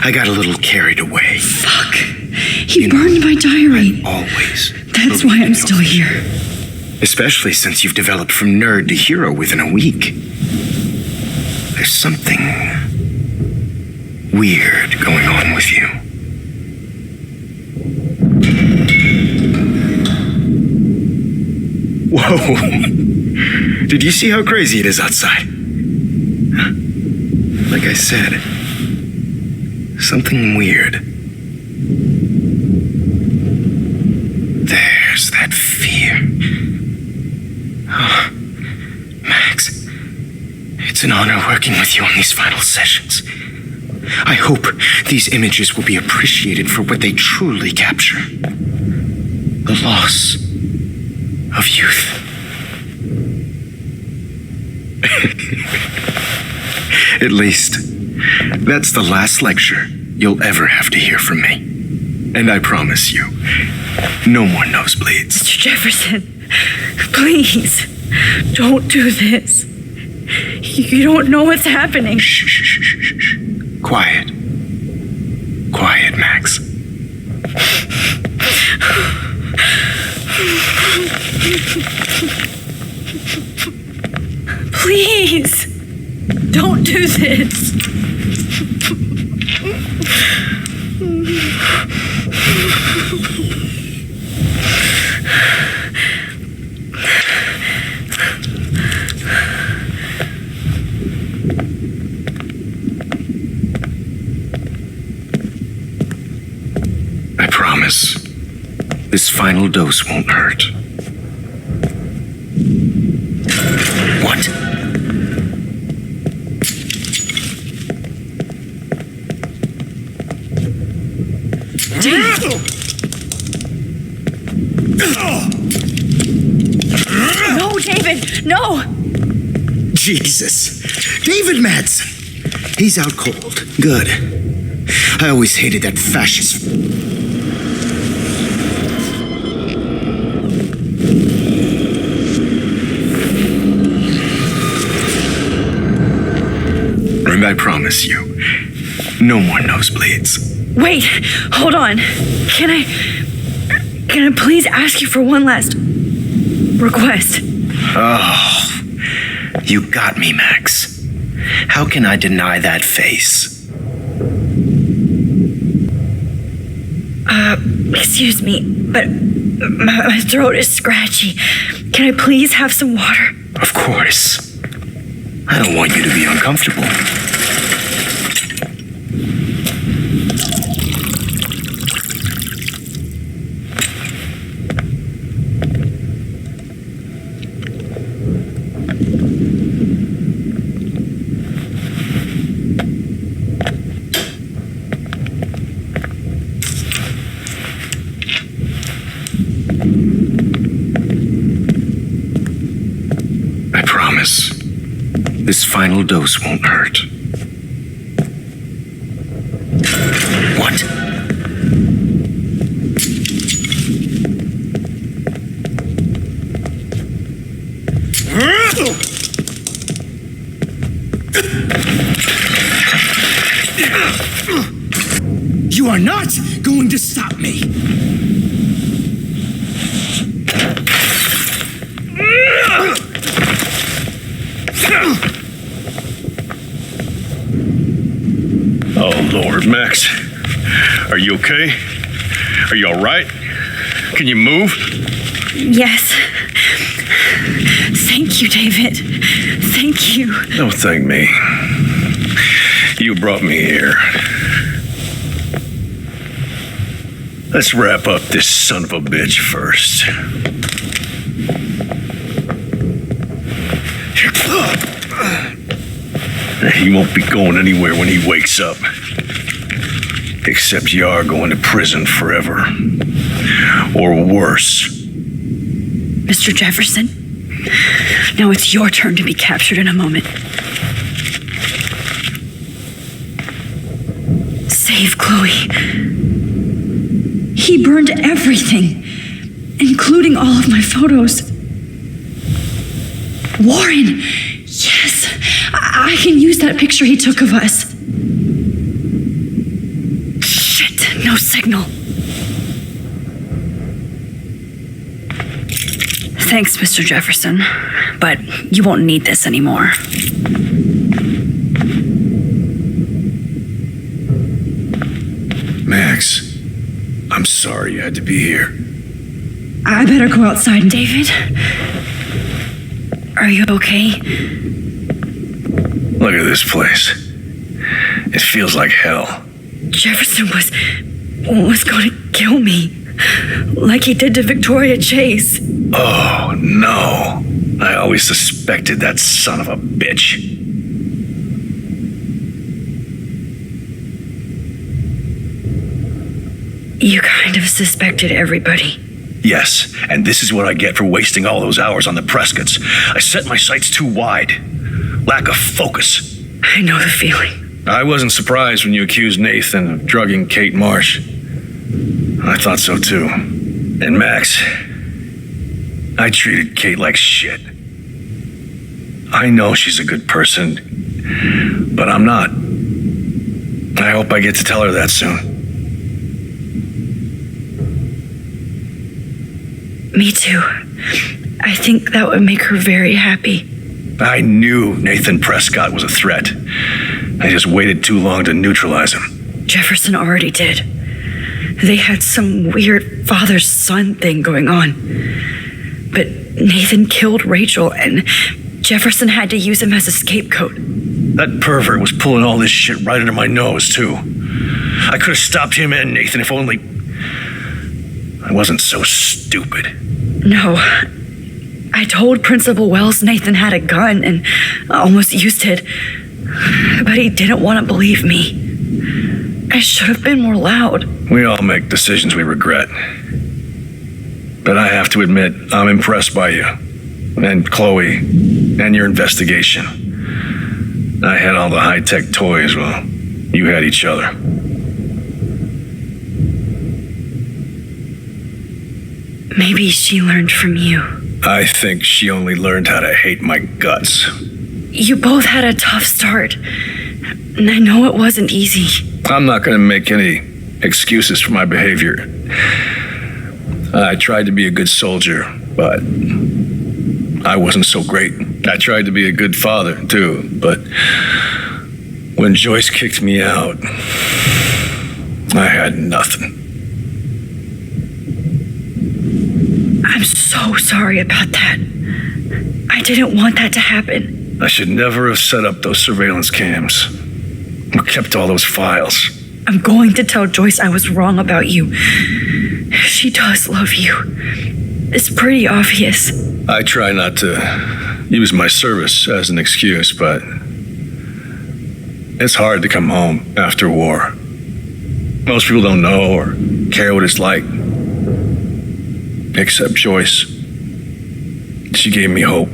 Speaker 3: I got a little carried away.
Speaker 1: Fuck. He burned my diary.
Speaker 3: Always.
Speaker 1: That's why I'm still here.
Speaker 3: Especially since you've developed from nerd to hero within a week. There's something weird going on with you. Whoa! Did you see how crazy it is outside? Like I said, something weird. There's that fear. Oh, Max, it's an honor working with you on these final sessions. I hope these images will be appreciated for what they truly capture. The loss of youth. At least, that's the last lecture you'll ever have to hear from me. And I promise you, no more nosebleeds.
Speaker 2: Mr. Jefferson, please, don't do this. You don't know what's happening.
Speaker 3: Shh, shh, shh, shh, shh, shh. Quiet. Quiet, Max.
Speaker 2: Please, don't do this.
Speaker 3: I promise, this final dose won't hurt. What?
Speaker 2: No, David, no.
Speaker 3: Jesus. David Madsen. He's out cold. Good. I always hated that fascist. And I promise you, no more nosebleeds.
Speaker 2: Wait, hold on. Can I please ask you for one last request?
Speaker 3: Oh, you got me, Max. How can I deny that face?
Speaker 2: Excuse me, but my throat is scratchy. Can I please have some water?
Speaker 3: Of course. I don't want you to be uncomfortable. I promise, this final dose won't hurt. What?
Speaker 10: You are not going to stop me.
Speaker 8: Oh, Lord, Max. Are you okay? Are you all right? Can you move?
Speaker 2: Yes. Thank you, David. Thank you.
Speaker 8: Don't thank me. You brought me here. Let's wrap up this son of a bitch first. He won't be going anywhere when he wakes up. Except you are going to prison forever. Or worse.
Speaker 2: Mr. Jefferson, now it's your turn to be captured in a moment. Save Chloe.
Speaker 1: He burned everything, including all of my photos. Warren, yes, I can use that picture he took of us.
Speaker 2: Shit, no signal. Thanks, Mr. Jefferson, but you won't need this anymore.
Speaker 3: Max, I'm sorry you had to be here.
Speaker 1: I better go outside.
Speaker 2: David? Are you okay?
Speaker 8: Look at this place. It feels like hell.
Speaker 2: Jefferson was going to kill me. Like he did to Victoria Chase.
Speaker 8: Oh, no. I always suspected that son of a bitch.
Speaker 2: You kind of suspected everybody.
Speaker 8: Yes, and this is what I get for wasting all those hours on the Prescotts. I set my sights too wide. Lack of focus.
Speaker 2: I know the feeling.
Speaker 8: I wasn't surprised when you accused Nathan of drugging Kate Marsh. I thought so too. And Max, I treated Kate like shit. I know she's a good person, but I'm not. I hope I get to tell her that soon.
Speaker 2: Me too. I think that would make her very happy.
Speaker 8: I knew Nathan Prescott was a threat. I just waited too long to neutralize him.
Speaker 2: Jefferson already did. They had some weird father-son thing going on. But Nathan killed Rachel, and Jefferson had to use him as a scapegoat.
Speaker 8: That pervert was pulling all this shit right under my nose, too. I could have stopped him and Nathan if only I wasn't so stupid.
Speaker 2: No. I told Principal Wells Nathan had a gun and almost used it. But he didn't want to believe me. I should have been more loud.
Speaker 8: We all make decisions we regret. But I have to admit, I'm impressed by you. And Chloe. And your investigation. I had all the high-tech toys, well, you had each other.
Speaker 2: Maybe she learned from you.
Speaker 8: I think she only learned how to hate my guts.
Speaker 2: You both had a tough start. And I know it wasn't easy.
Speaker 8: I'm not going to make any excuses for my behavior. I tried to be a good soldier, but I wasn't so great. I tried to be a good father, too, but when Joyce kicked me out, I had nothing.
Speaker 2: I'm so sorry about that. I didn't want that to happen.
Speaker 8: I should never have set up those surveillance cams. Or kept all those files.
Speaker 2: I'm going to tell Joyce I was wrong about you. She does love you. It's pretty obvious.
Speaker 8: I try not to use my service as an excuse, but it's hard to come home after war. Most people don't know or care what it's like. Except Joyce. She gave me hope.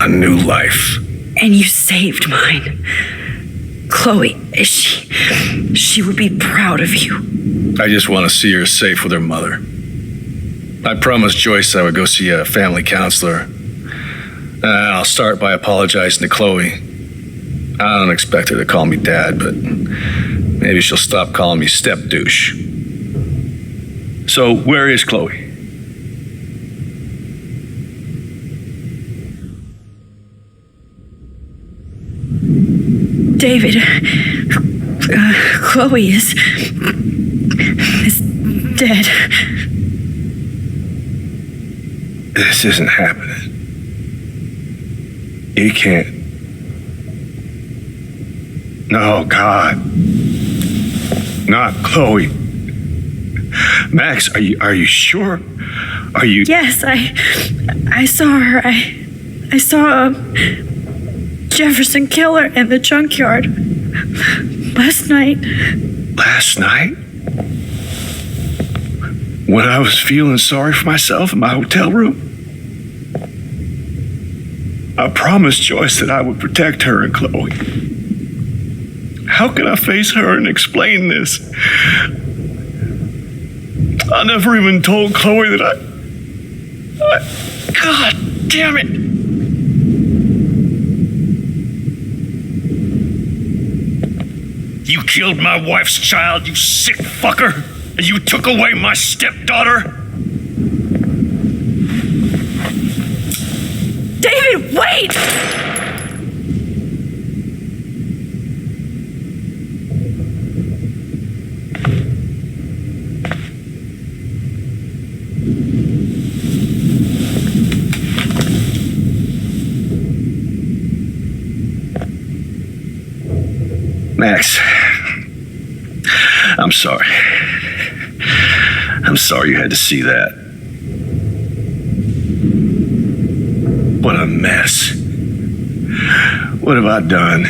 Speaker 8: A new life.
Speaker 2: And you saved mine. Chloe, she would be proud of you.
Speaker 8: I just want to see her safe with her mother. I promised Joyce I would go see a family counselor. I'll start by apologizing to Chloe. I don't expect her to call me dad, but maybe she'll stop calling me step douche. So, where is Chloe?
Speaker 2: David, Chloe is dead.
Speaker 8: This isn't happening. You can't. No, God. Not Chloe. Max, are you sure? Are you?
Speaker 2: Yes, I saw her. I saw Jefferson Killer in the junkyard last night.
Speaker 8: Last night? When I was feeling sorry for myself in my hotel room? I promised Joyce that I would protect her and Chloe. How can I face her and explain this? I never even told Chloe that God damn it! You killed my wife's child, you sick fucker! And you took away my stepdaughter?
Speaker 2: David, wait!
Speaker 8: Max, I'm sorry. I'm sorry you had to see that. What a mess. What have I done?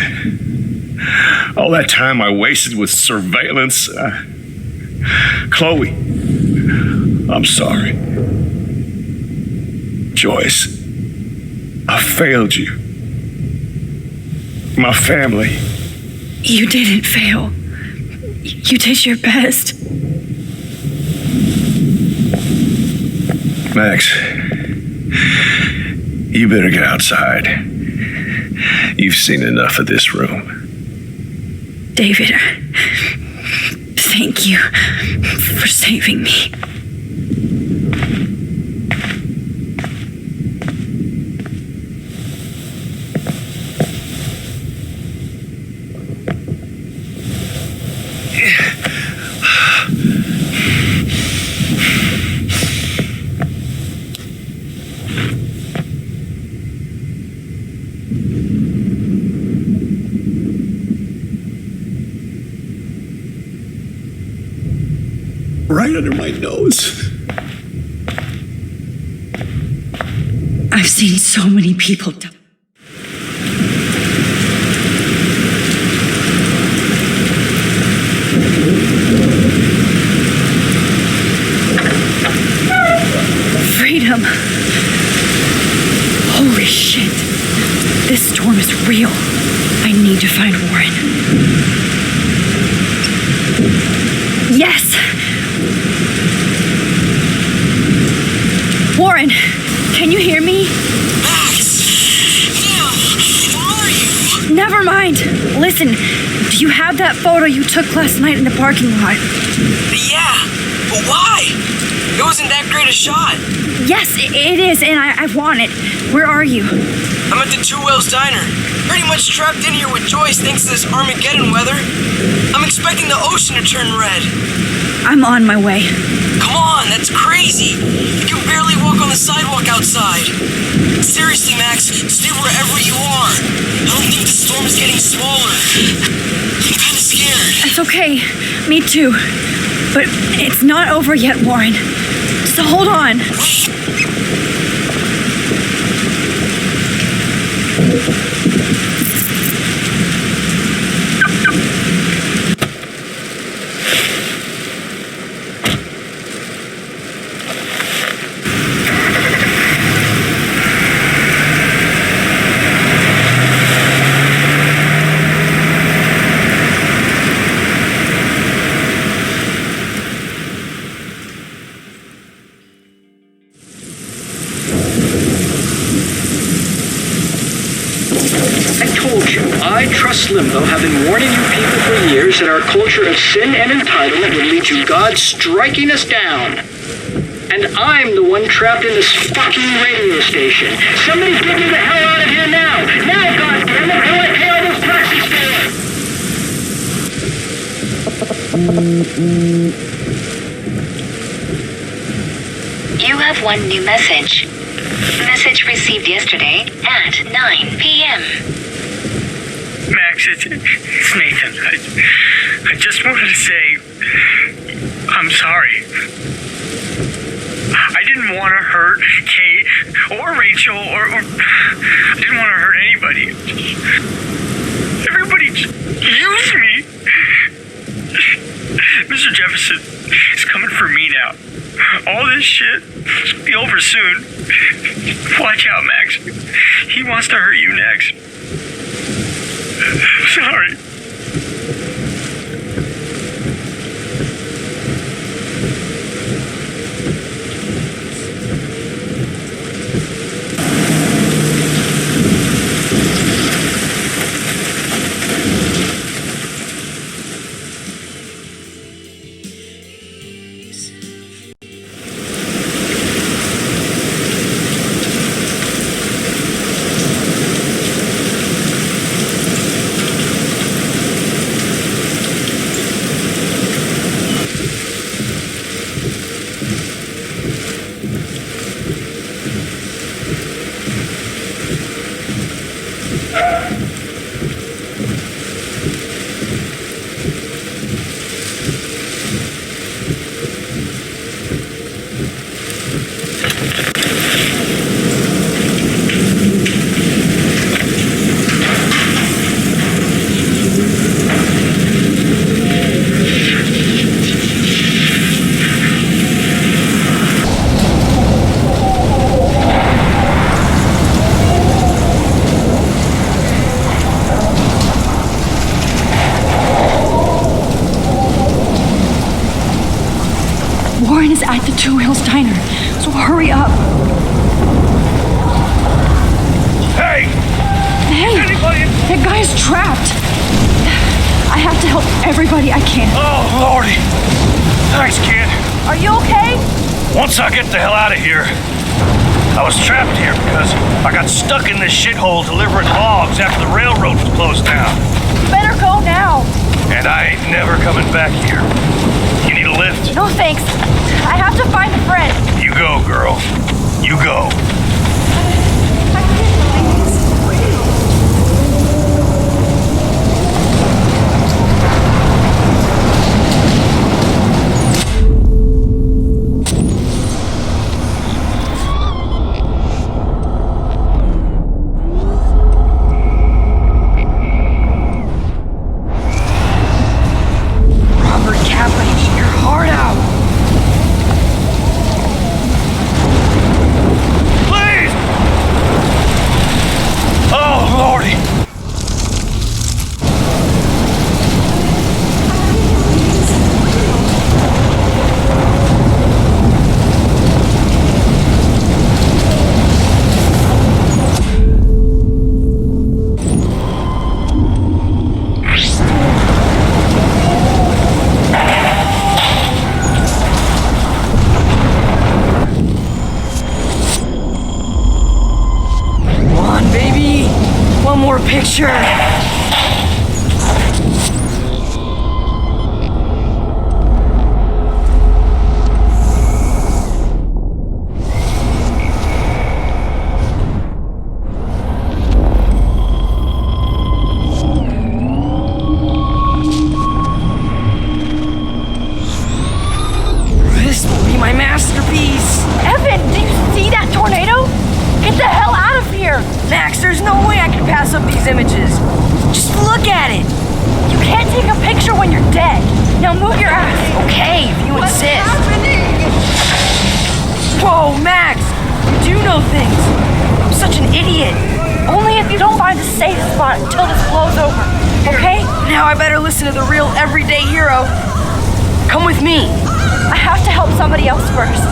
Speaker 8: All that time I wasted with surveillance. Chloe, I'm sorry. Joyce, I failed you. My family.
Speaker 2: You didn't fail. You did your best.
Speaker 8: Max, you better get outside. You've seen enough of this room.
Speaker 2: David, thank you for saving me.
Speaker 8: Right under my nose.
Speaker 1: I've seen so many people die.
Speaker 2: Freedom. Holy shit. This storm is real. I need to find Warren. Yes! Warren, can you hear me?
Speaker 11: Max! Damn! Where are you?
Speaker 2: Never mind. Listen, do you have that photo you took last night in the parking lot?
Speaker 11: Yeah, but why?
Speaker 12: It wasn't that great a shot.
Speaker 2: Yes, it is, and I want it. Where are you?
Speaker 12: I'm at the Two Whales Diner. Pretty much trapped in here with Joyce thanks to this Armageddon weather. I'm expecting the ocean to turn red.
Speaker 2: I'm on my way.
Speaker 12: Come on, that's crazy. You can barely walk on the sidewalk outside. Seriously, Max, stay wherever you are. I don't think the storm is getting smaller. I'm kind of scared.
Speaker 2: It's okay. Me too. But it's not over yet, Warren. So hold on.
Speaker 12: Wait.
Speaker 13: I trust Limbo, have been warning you people for years that our culture of sin and entitlement would lead to God striking us down. And I'm the one trapped in this fucking radio station. Somebody get me the hell out of here now! Now, goddammit, how do I pay all those taxes for?
Speaker 14: You have one new message. Message received yesterday at 9 p.m.
Speaker 15: Max, it's Nathan. I just wanted to say I'm sorry. I didn't want to hurt Kate or Rachel or I didn't want to hurt anybody. Everybody used me. Mr. Jefferson is coming for me now. All this shit will be over soon. Watch out, Max. He wants to hurt you next. Sorry.
Speaker 2: Warren is at the Two Whales Diner, so hurry up.
Speaker 15: Hey!
Speaker 2: Hey!
Speaker 15: Anybody?
Speaker 2: That guy is trapped. I have to help everybody I can.
Speaker 15: Oh, Lordy. Thanks, kid.
Speaker 2: Are you okay?
Speaker 15: Once I get the hell out of here, I was trapped here because I got stuck in this shithole delivering logs after the railroad was closed down.
Speaker 2: You better go now.
Speaker 15: And I ain't never coming back here. You need a lift?
Speaker 2: No thanks. I have to find a friend.
Speaker 15: You go, girl. You go.
Speaker 12: more picture. This will be my masterpiece.
Speaker 2: Evan, do you see that tornado? Get the hell out of here!
Speaker 12: Max, there's no way I can pass up these images. Just look at it.
Speaker 2: You can't take a picture when you're dead. Now move your ass.
Speaker 12: Okay, if you insist. Whoa, Max, you do know things. I'm such an idiot.
Speaker 2: Only if you don't find a safe spot until this blows over, okay?
Speaker 12: Now I better listen to the real everyday hero. Come with me.
Speaker 2: I have to help somebody else first.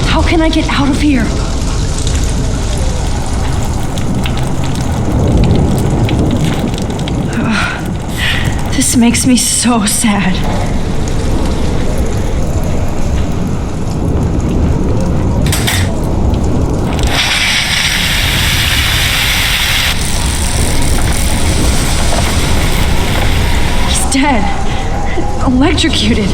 Speaker 2: How can I get out of here? This makes me so sad. He's dead. Electrocuted.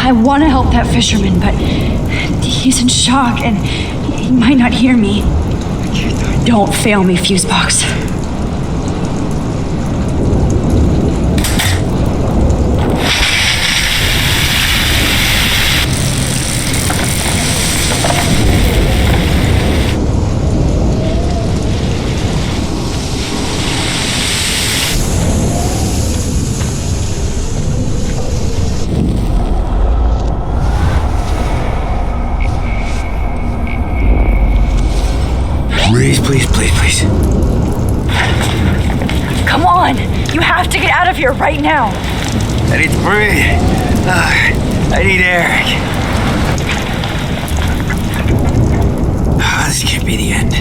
Speaker 2: I want to help that fisherman, but he's in shock and he might not hear me. Don't fail me, Fusebox.
Speaker 3: Please.
Speaker 2: Come on! You have to get out of here right now!
Speaker 3: I need to breathe. I need air. This can't be the end.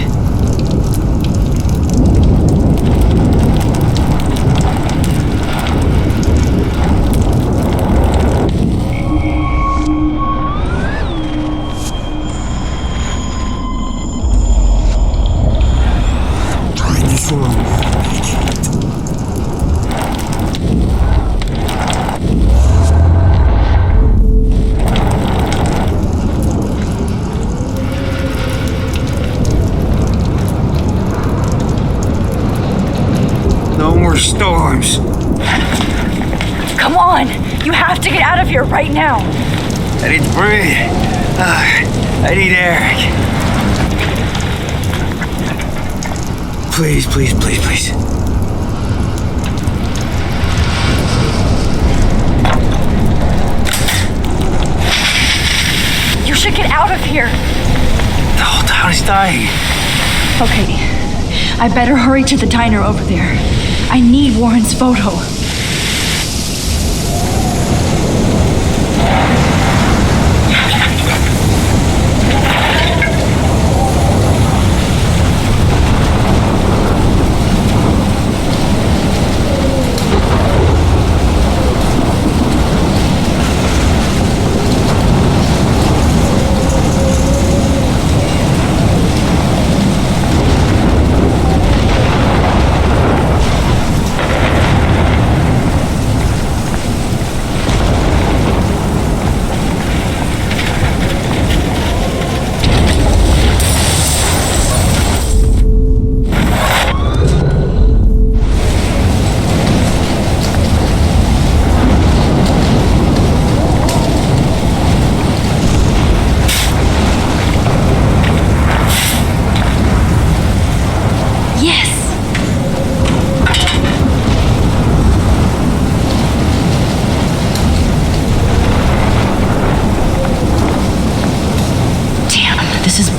Speaker 3: Storms.
Speaker 2: Come on! You have to get out of here right now!
Speaker 3: I need to breathe. I need air. Please.
Speaker 2: You should get out of here!
Speaker 3: The whole town is dying.
Speaker 1: Okay, I better hurry to the diner over there. I need Warren's photo.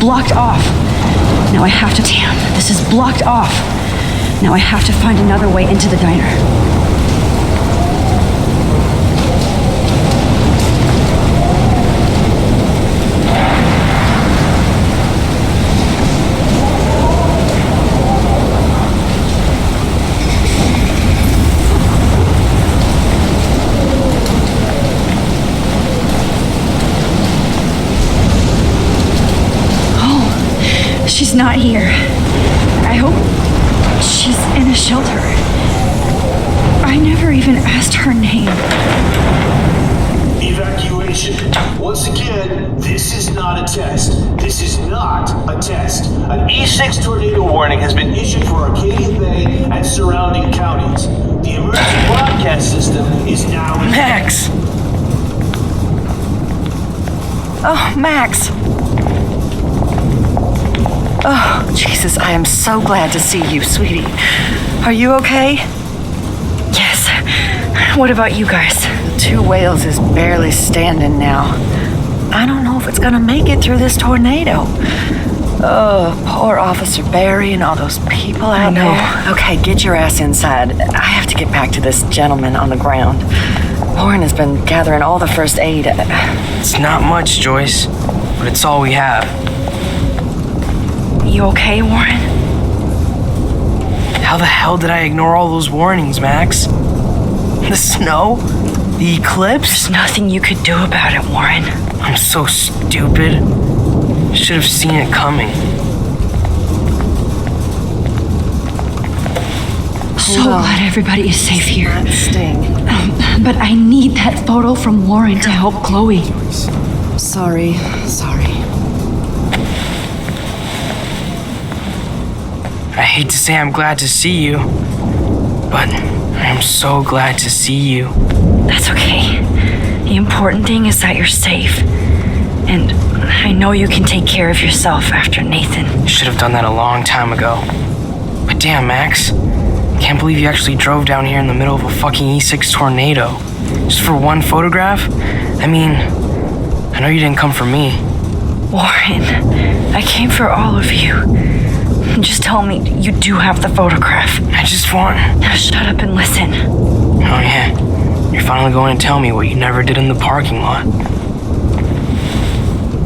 Speaker 1: blocked off. Now I have to... Damn, this is blocked off. Now I have to find another way into the diner. She's not here. I hope she's in a shelter. I never even asked her name.
Speaker 16: Evacuation. Once again, this is not a test. This is not a test. An E6 tornado warning has been issued for Arcadia Bay and surrounding counties. The emergency broadcast system is now...
Speaker 12: Max! Oh, Max! Oh, Jesus, I am so glad to see you, sweetie. Are you okay?
Speaker 2: Yes. What about you guys?
Speaker 12: The Two Whales is barely standing now. I don't know if it's gonna make it through this tornado. Oh, poor Officer Barry and all those people out there. Okay, get your ass inside. I have to get back to this gentleman on the ground. Lauren has been gathering all the first aid.
Speaker 17: It's not much, Joyce, but it's all we have.
Speaker 2: You okay, Warren?
Speaker 17: How the hell did I ignore all those warnings, Max? The snow? The eclipse?
Speaker 2: There's nothing you could do about it, Warren.
Speaker 17: I'm so stupid. Should have seen it coming.
Speaker 1: So glad everybody is safe here.
Speaker 12: Sting.
Speaker 1: But I need that photo from Lauren to help Chloe.
Speaker 12: Sorry.
Speaker 17: I hate to say I'm glad to see you, but I'm so glad to see you.
Speaker 2: That's okay. The important thing is that you're safe. And I know you can take care of yourself after Nathan.
Speaker 17: Should have done that a long time ago. But damn, Max. Can't believe you actually drove down here in the middle of a fucking E6 tornado. Just for one photograph? I mean, I know you didn't come for me.
Speaker 2: Warren, I came for all of you. Just tell me you do have the photograph.
Speaker 17: I just want...
Speaker 2: Now shut up and listen.
Speaker 17: Oh yeah, you're finally going to tell me what you never did in the parking lot.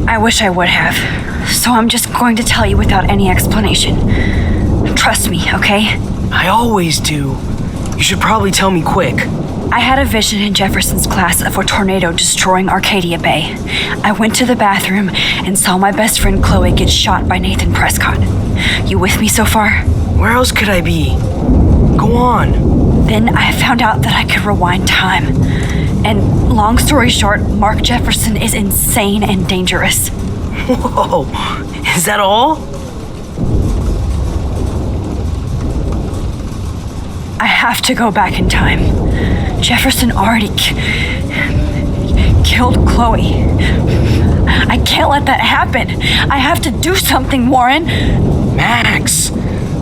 Speaker 2: I wish I would have. So I'm just going to tell you without any explanation. Trust me, okay?
Speaker 17: I always do. You should probably tell me quick.
Speaker 2: I had a vision in Jefferson's class of a tornado destroying Arcadia Bay. I went to the bathroom and saw my best friend Chloe get shot by Nathan Prescott. You with me so far?
Speaker 17: Where else could I be? Go on.
Speaker 2: Then I found out that I could rewind time. And long story short, Mark Jefferson is insane and dangerous.
Speaker 17: Whoa, is that all?
Speaker 2: I have to go back in time. Jefferson already killed Chloe. I can't let that happen. I have to do something, Warren.
Speaker 17: Max,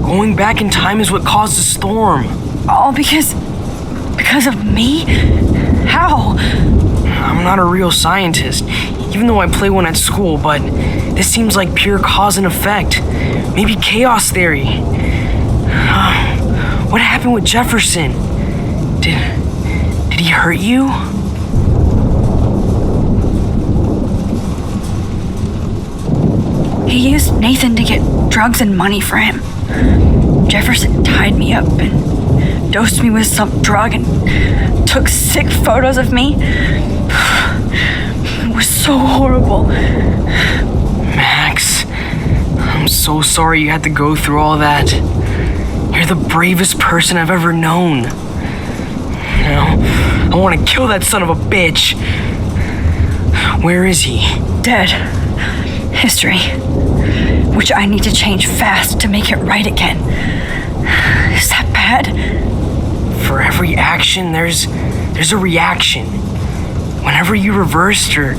Speaker 17: going back in time is what caused the storm.
Speaker 2: All because of me? How?
Speaker 17: I'm not a real scientist, even though I play one at school, but this seems like pure cause and effect. Maybe chaos theory. What happened with Jefferson? Did he hurt you?
Speaker 2: He used Nathan to get drugs and money for him. Jefferson tied me up and dosed me with some drug and took sick photos of me. It was so horrible.
Speaker 17: Max, I'm so sorry you had to go through all that. You're the bravest person I've ever known. Now, I want to kill that son of a bitch. Where is he?
Speaker 2: Dead. History. Which I need to change fast to make it right again. Is that bad?
Speaker 17: For every action, there's a reaction. Whenever you reversed or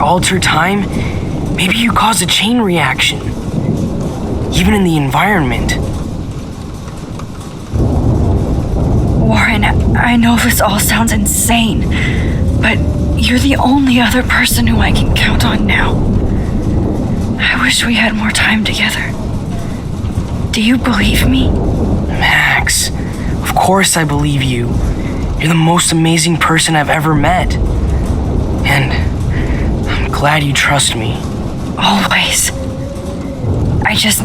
Speaker 17: altered time, maybe you caused a chain reaction. Even in the environment.
Speaker 2: Warren, I know this all sounds insane, but you're the only other person who I can count on now. I wish we had more time together. Do you believe me?
Speaker 17: Max, of course I believe you. You're the most amazing person I've ever met. And I'm glad you trust me.
Speaker 2: Always. I just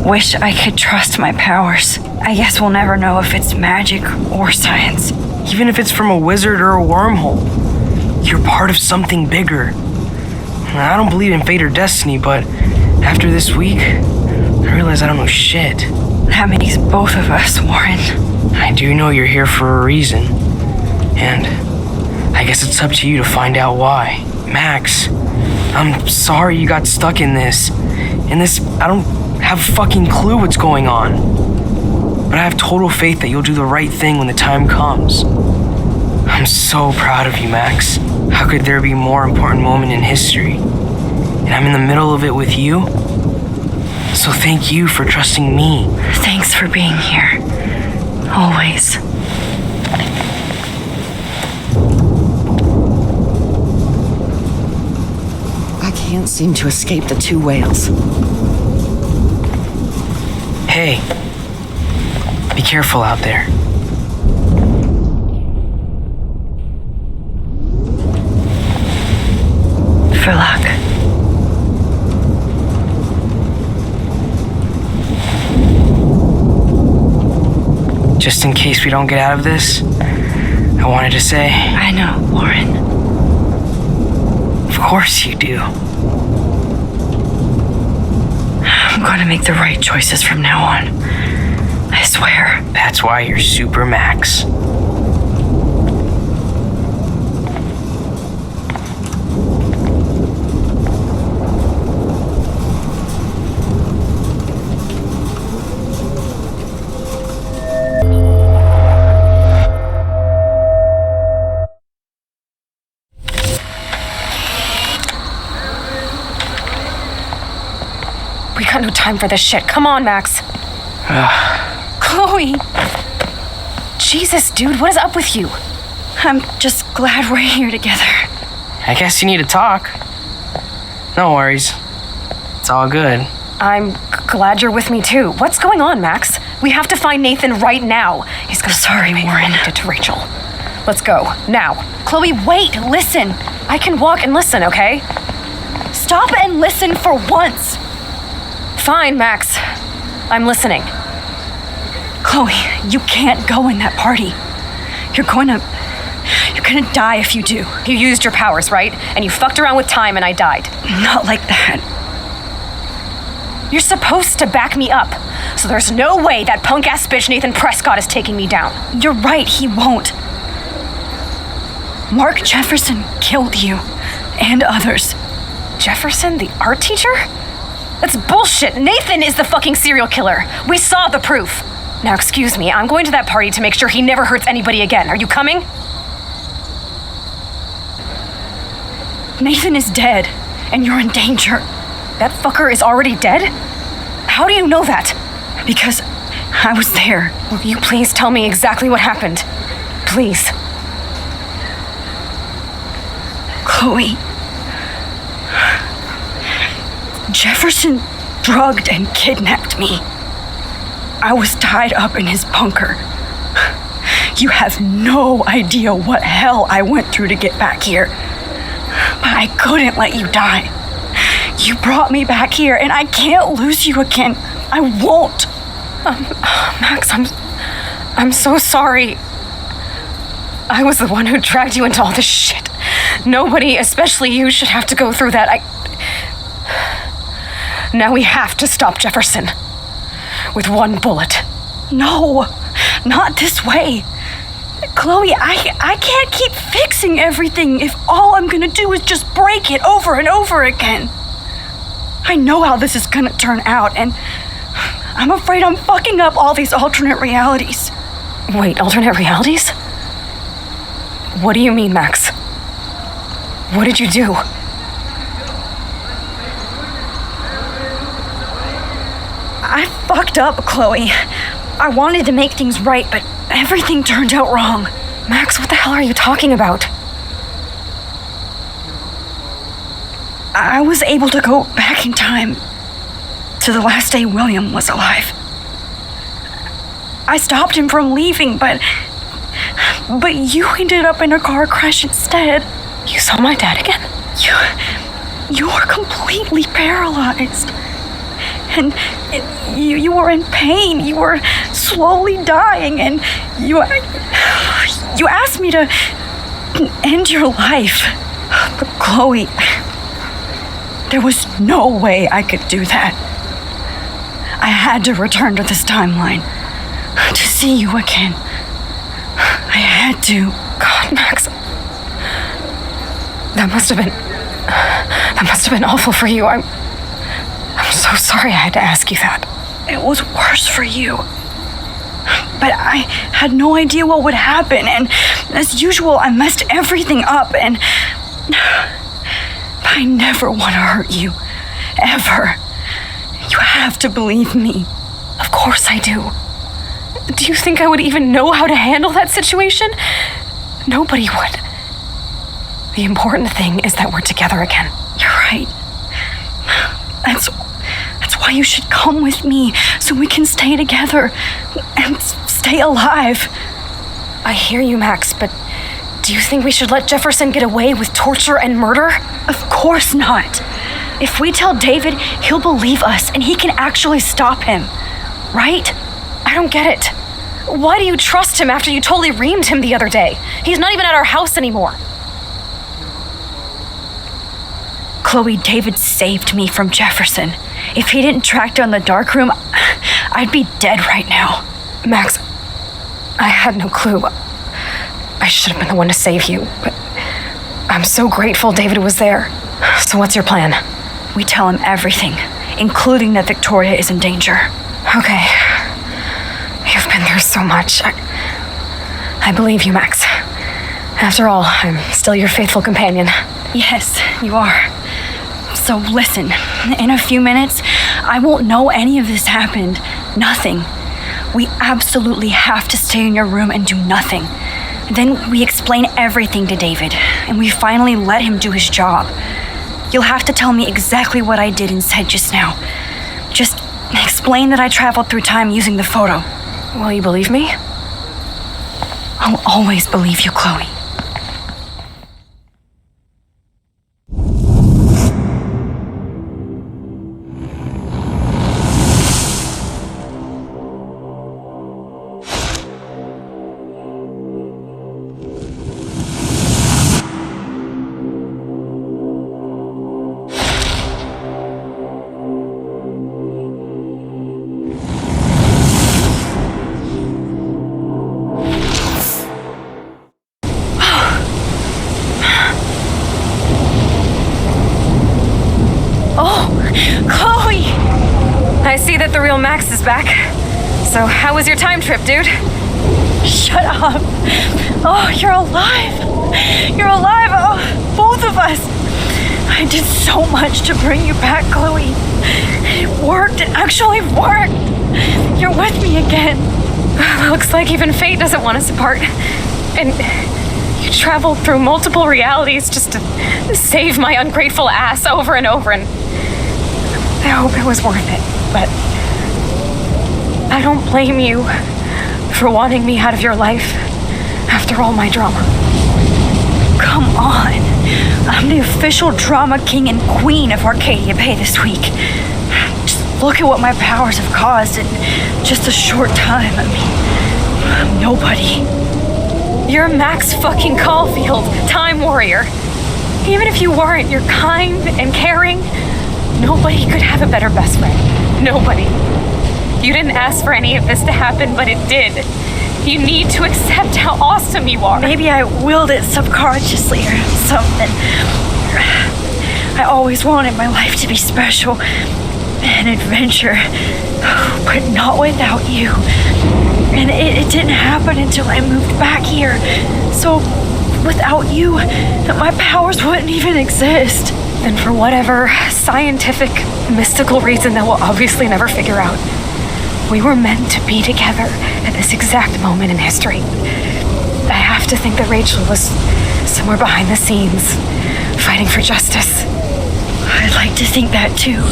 Speaker 2: wish I could trust my powers. I guess we'll never know if it's magic or science.
Speaker 17: Even if it's from a wizard or a wormhole, you're part of something bigger. I don't believe in fate or destiny, but after this week, I realize I don't know shit.
Speaker 2: That makes both of us, Warren.
Speaker 17: I do know you're here for a reason. And I guess it's up to you to find out why. Max, I'm sorry you got stuck in this. I don't have a fucking clue what's going on. But I have total faith that you'll do the right thing when the time comes. I'm so proud of you, Max. How could there be a more important moment in history? And I'm in the middle of it with you? So thank you for trusting me.
Speaker 2: Thanks for being here. Always.
Speaker 9: I can't seem to escape the two whales.
Speaker 17: Hey, be careful out there.
Speaker 2: For luck.
Speaker 17: Just in case we don't get out of this, I wanted to say...
Speaker 2: I know, Warren.
Speaker 17: Of course you do.
Speaker 2: I'm going to make the right choices from now on. I swear.
Speaker 17: That's why you're Super Max.
Speaker 11: We got no time for this shit. Come on, Max. Chloe! Jesus, dude, what is up with you?
Speaker 2: I'm just glad we're here together.
Speaker 17: I guess you need to talk. No worries. It's all good.
Speaker 11: I'm glad you're with me too. What's going on, Max? We have to find Nathan right now. He's gonna
Speaker 2: Sorry, Warren.
Speaker 11: Did to Rachel. Let's go now. Chloe, wait, listen. I can walk and listen, okay? Stop and listen for once. Fine, Max. I'm listening.
Speaker 2: Chloe, you can't go in that party. You're gonna die if you do.
Speaker 11: You used your powers, right? And you fucked around with time and I died.
Speaker 2: Not like that.
Speaker 11: You're supposed to back me up. So there's no way that punk-ass bitch Nathan Prescott is taking me down.
Speaker 2: You're right, he won't. Mark Jefferson killed you. And others.
Speaker 11: Jefferson, the art teacher? That's bullshit. Nathan is the fucking serial killer. We saw the proof. Now, excuse me, I'm going to that party to make sure he never hurts anybody again. Are you coming?
Speaker 2: Nathan is dead, and you're in danger.
Speaker 11: That fucker is already dead? How do you know that?
Speaker 2: Because I was there.
Speaker 11: Will you please tell me exactly what happened? Please.
Speaker 2: Chloe. Jefferson drugged and kidnapped me. I was tied up in his bunker. You have no idea what hell I went through to get back here. But I couldn't let you die. You brought me back here, and I can't lose you again. I won't.
Speaker 11: Max, I'm so sorry. I was the one who dragged you into all this shit. Nobody, especially you, should have to go through that. Now we have to stop Jefferson. With one bullet.
Speaker 2: No, not this way. Chloe, I can't keep fixing everything if all I'm gonna do is just break it over and over again. I know how this is gonna turn out, and I'm afraid I'm fucking up all these alternate realities.
Speaker 11: Wait, alternate realities? What do you mean, Max? What did you do?
Speaker 2: I fucked up, Chloe. I wanted to make things right, but everything turned out wrong.
Speaker 11: Max, what the hell are you talking about?
Speaker 2: I was able to go back in time to the last day William was alive. I stopped him from leaving, but you ended up in a car crash instead.
Speaker 11: You saw my dad again?
Speaker 2: You were completely paralyzed. And you were in pain. You were slowly dying, and you asked me to end your life. But Chloe, there was no way I could do that. I had to return to this timeline to see you again. I had to.
Speaker 11: God, Max. That must have been awful for you. I'm so sorry I had to ask you that.
Speaker 2: It was worse for you. But I had no idea what would happen, and as usual, I messed everything up, and I never want to hurt you. Ever. You have to believe me.
Speaker 11: Of course I do. Do you think I would even know how to handle that situation? Nobody would. The important thing is that we're together again.
Speaker 2: You're right. That's why you should come with me, so we can stay together and stay alive.
Speaker 11: I hear you, Max, but do you think we should let Jefferson get away with torture and murder?
Speaker 2: Of course not. If we tell David, he'll believe us and he can actually stop him. Right?
Speaker 11: I don't get it. Why do you trust him after you totally reamed him the other day? He's not even at our house anymore.
Speaker 2: Chloe, David saved me from Jefferson. If he didn't track down the darkroom, I'd be dead right now.
Speaker 11: Max, I had no clue. I should have been the one to save you, but I'm so grateful David was there. So what's your plan?
Speaker 2: We tell him everything, including that Victoria is in danger.
Speaker 11: Okay. You've been through so much. I believe you, Max. After all, I'm still your faithful companion.
Speaker 2: Yes, you are. So listen, in a few minutes, I won't know any of this happened. Nothing. We absolutely have to stay in your room and do nothing. Then we explain everything to David, and we finally let him do his job. You'll have to tell me exactly what I did and said just now. Just explain that I traveled through time using the photo.
Speaker 11: Will you believe me?
Speaker 2: I'll always believe you, Chloe.
Speaker 11: I see that the real Max is back. So how was your time trip, dude?
Speaker 2: Shut up. Oh, you're alive. You're alive. Oh, both of us. I did so much to bring you back, Chloe. It worked. It actually worked. You're with me again.
Speaker 11: Looks like even fate doesn't want us apart. And you traveled through multiple realities just to save my ungrateful ass over and over, and I hope it was worth it, but I don't blame you for wanting me out of your life after all my drama.
Speaker 2: Come on. I'm the official drama king and queen of Arcadia Bay this week. Just look at what my powers have caused in just a short time. I mean, I'm nobody.
Speaker 11: You're Max fucking Caulfield, Time Warrior. Even if you weren't, you're kind and caring. Nobody could have a better best friend. Nobody. You didn't ask for any of this to happen, but it did. You need to accept how awesome you are.
Speaker 2: Maybe I willed it subconsciously or something. I always wanted my life to be special, an adventure, but not without you. And it didn't happen until I moved back here. So without you, my powers wouldn't even exist.
Speaker 11: And for whatever scientific, mystical reason that we'll obviously never figure out, we were meant to be together at this exact moment in history. I have to think that Rachel was somewhere behind the scenes, fighting for justice.
Speaker 2: I'd like to think that too.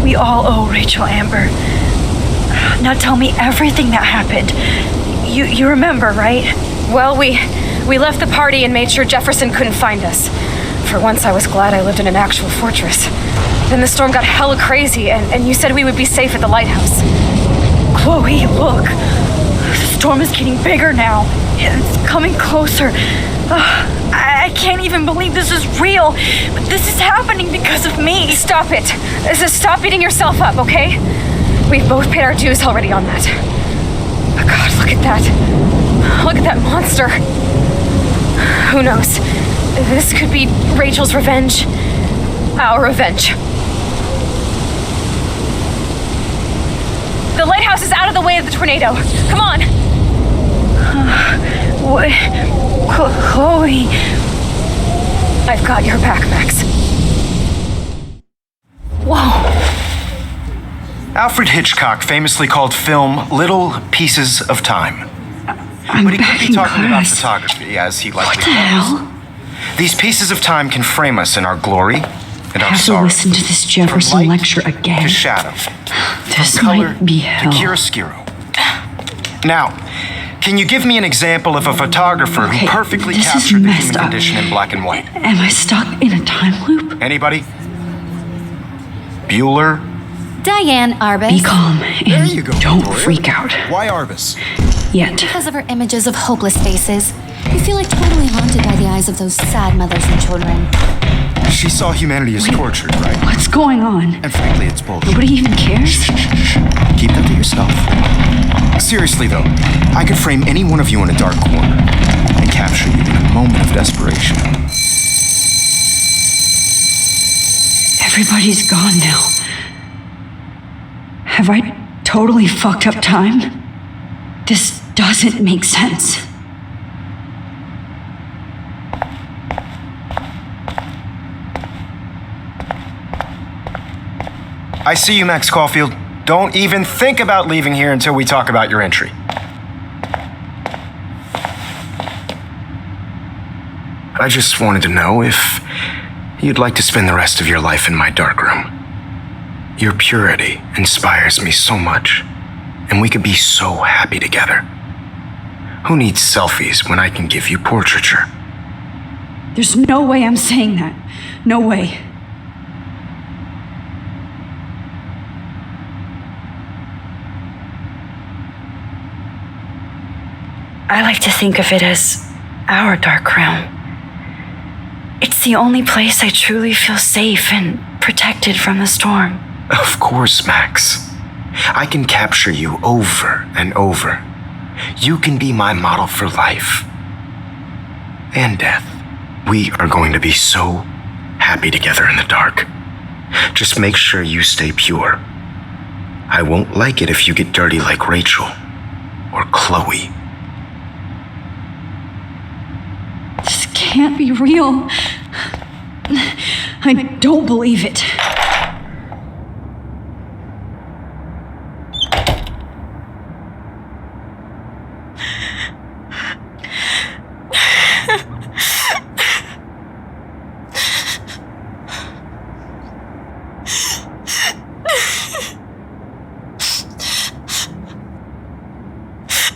Speaker 2: We all owe Rachel Amber. Now tell me everything that happened. You remember, right?
Speaker 11: Well, we left the party and made sure Jefferson couldn't find us. For once, I was glad I lived in an actual fortress. Then the storm got hella crazy, and you said we would be safe at the lighthouse.
Speaker 2: Chloe, look. The storm is getting bigger now. It's coming closer. I can't even believe this is real. But this is happening because of me.
Speaker 11: Stop it. Stop beating yourself up, okay? We've both paid our dues already on that. Oh God, look at that. Look at that monster. Who knows? This could be Rachel's revenge. Our revenge. The lighthouse is out of the way of the tornado. Come on.
Speaker 2: Chloe.
Speaker 11: I've got your back, Max.
Speaker 2: Whoa.
Speaker 3: Alfred Hitchcock famously called film little pieces of time. But he could be talking about photography, as he likely was.
Speaker 1: What the hell?
Speaker 3: These pieces of time can frame us in our glory and
Speaker 1: I
Speaker 3: our
Speaker 1: have
Speaker 3: sorrow.
Speaker 1: to listen to this Jefferson
Speaker 3: From light
Speaker 1: lecture again.
Speaker 3: to shadow.
Speaker 1: This
Speaker 3: From color
Speaker 1: might be
Speaker 3: to
Speaker 1: hell.
Speaker 3: chiaroscuro. Now, can you give me an example of a photographer who perfectly
Speaker 1: this is
Speaker 3: captured the
Speaker 1: messed
Speaker 3: human
Speaker 1: up.
Speaker 3: condition in black and white?
Speaker 1: Am I stuck in a time loop?
Speaker 3: Anybody? Bueller?
Speaker 18: Diane Arbus.
Speaker 1: Be calm and don't freak out.
Speaker 3: Why Arbus?
Speaker 1: Yet.
Speaker 18: Because of her images of hopeless faces. You feel like totally haunted by the eyes of those sad mothers and children.
Speaker 3: She saw humanity as tortured, right?
Speaker 1: What's going on?
Speaker 3: And frankly, it's bullshit.
Speaker 1: Nobody even cares?
Speaker 3: Keep that to yourself. Seriously, though, I could frame any one of you in a dark corner and capture you in a moment of desperation.
Speaker 1: Everybody's gone now. Have I totally fucked up time? This doesn't make sense.
Speaker 3: I see you, Max Caulfield. Don't even think about leaving here until we talk about your entry. I just wanted to know if you'd like to spend the rest of your life in my darkroom. Your purity inspires me so much, and we could be so happy together. Who needs selfies when I can give you portraiture?
Speaker 1: There's no way I'm saying that. No way.
Speaker 2: I like to think of it as our dark room. It's the only place I truly feel safe and protected from the storm.
Speaker 3: Of course, Max. I can capture you over and over. You can be my model for life and death. We are going to be so happy together in the dark. Just make sure you stay pure. I won't like it if you get dirty like Rachel or Chloe.
Speaker 1: This can't be real. I don't believe it.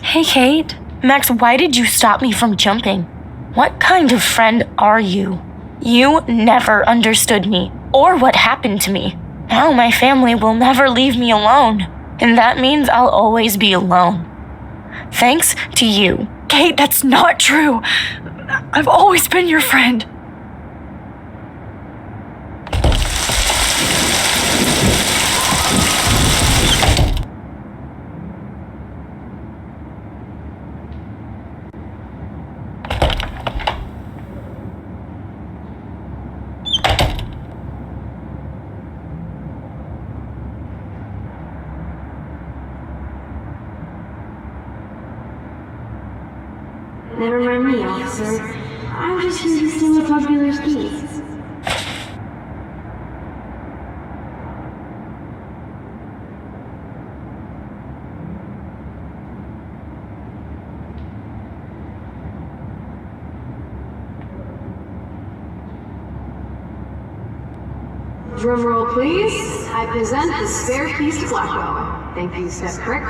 Speaker 6: Hey, Kate. Max, why did you stop me from jumping? What kind of friend are you? You never understood me or what happened to me. Now my family will never leave me alone, and that means I'll always be alone. Thanks to you.
Speaker 2: Kate, that's not true. I've always been your friend.
Speaker 19: Never mind me, officer. I'm just here to steal a popular's keys. Drum roll, please. I present the spare keys to Blackwell. Thank you, Step Crick.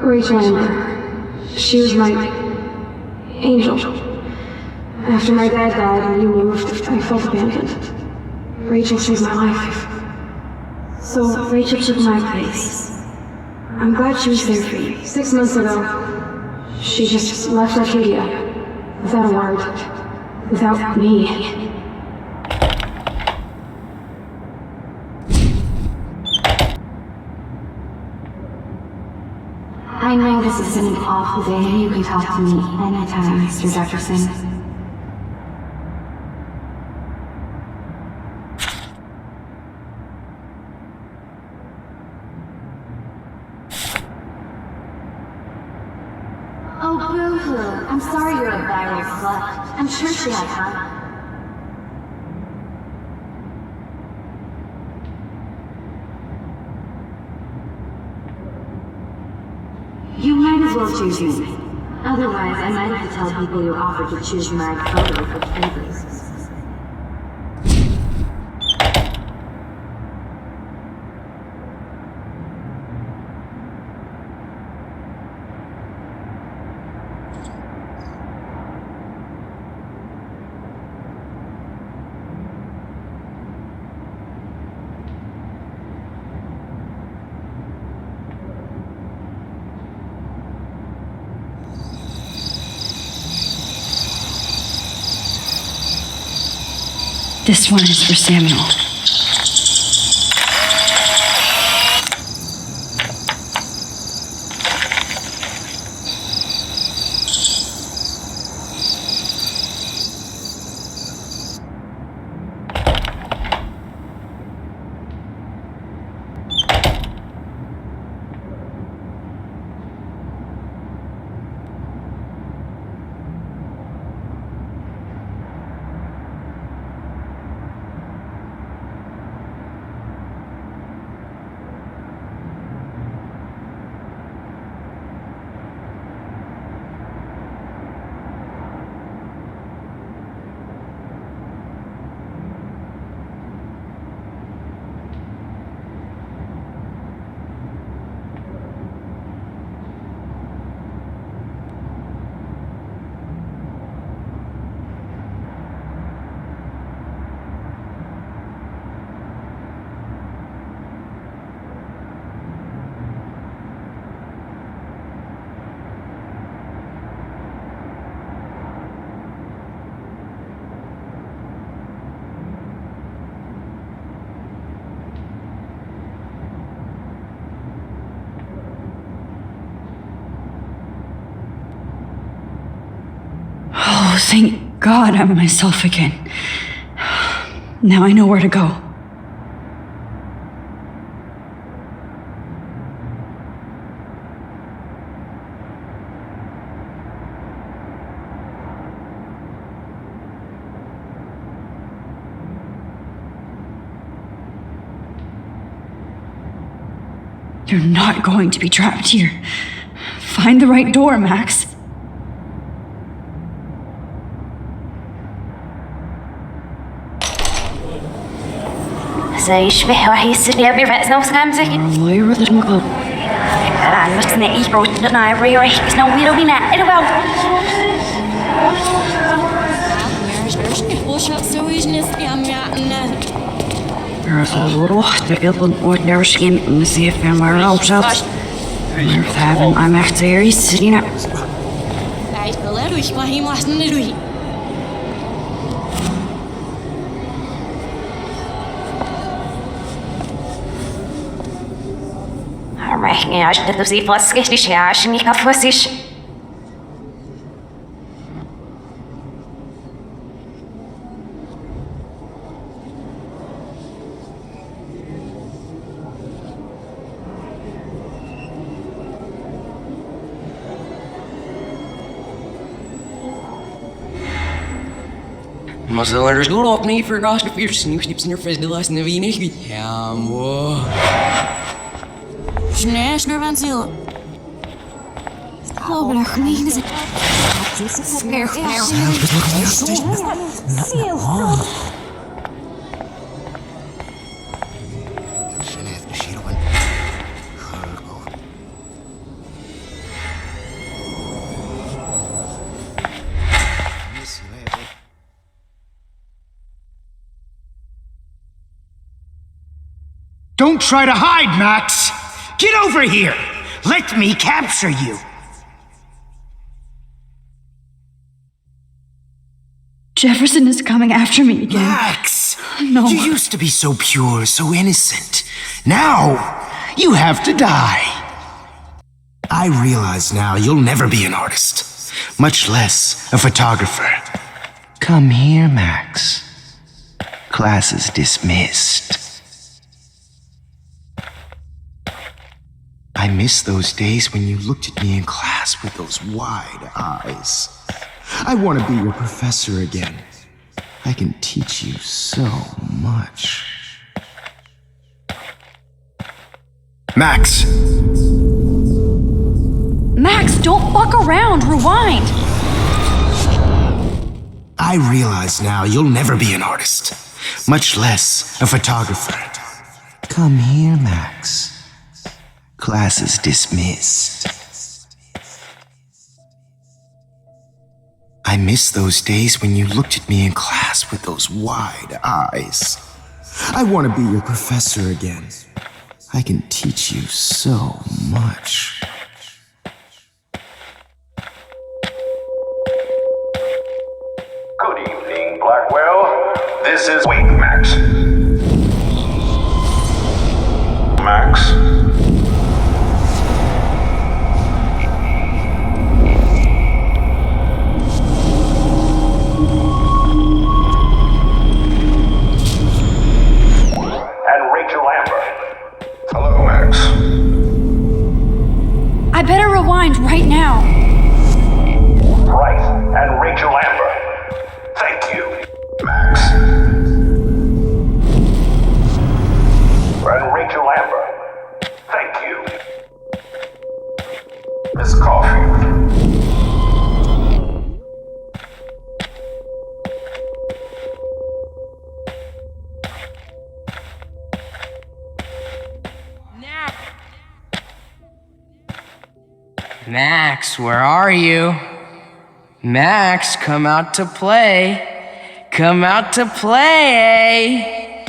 Speaker 19: Rachel Amber. She was my angel. After my dad died and you moved, I felt abandoned. Rachel saved my life. So Rachel took my place. I'm glad she was there for you. 6 months ago, she just left Arcadia without a word, without me. I know this has been an awful day, and you can talk to me anytime, Mr. Jefferson. Oh, boo-hoo. I'm sorry you're a viral slut. I'm sure she had fun. You might as well choose me. Otherwise, I might have to tell people you offered to choose my photo for favors.
Speaker 1: This one is for Samuel. Oh, thank God I'm myself again. Now I know where to go. You're not going to be trapped here. Find the right door, Max.
Speaker 20: يشبه وحيصير بيرفع نفس خمسة
Speaker 1: الله يرضى المقلب
Speaker 20: أنا نفسنا إيبرو تنا ريري سنو ويرو بينا إرباو
Speaker 1: روح تقضن ودرش in نسيف en waar op zat. Maar we hebben I'm echt serieus, Serena.
Speaker 20: Ja, عشان تدوسي فاسكش يا عشان يكفوسيش
Speaker 12: Måste vara stor öppning för ganska fyrstnipsnipsnir festilas när vi nicht jambo. Snäsnurvansil.
Speaker 18: Hopelijk niet.
Speaker 21: Don't try to hide, Max! Get over here! Let me capture you!
Speaker 1: Jefferson is coming after me again.
Speaker 21: Max!
Speaker 1: No.
Speaker 21: You used to be so pure, so innocent. Now, you have to die. I realize now you'll never be an artist, much less a photographer. Come here, Max. Class is dismissed. I miss those days when you looked at me in class with those wide eyes. I want to be your professor again. I can teach you so much. Max!
Speaker 2: Max, don't fuck around. Rewind.
Speaker 21: I realize now you'll never be an artist, much less a photographer. Come here, Max. Class is dismissed. I miss those days when you looked at me in class with those wide eyes. I want to be your professor again. I can teach you so much.
Speaker 22: Good evening, Blackwell. This is... Wait, Max. Max? Hello, Max.
Speaker 2: I better rewind right now.
Speaker 22: Right, and Rachel Amber. Thank you, Max. And Rachel Amber. Thank you. Miss Caulfield.
Speaker 17: Max, where are you? Max, come out to play. Come out to play.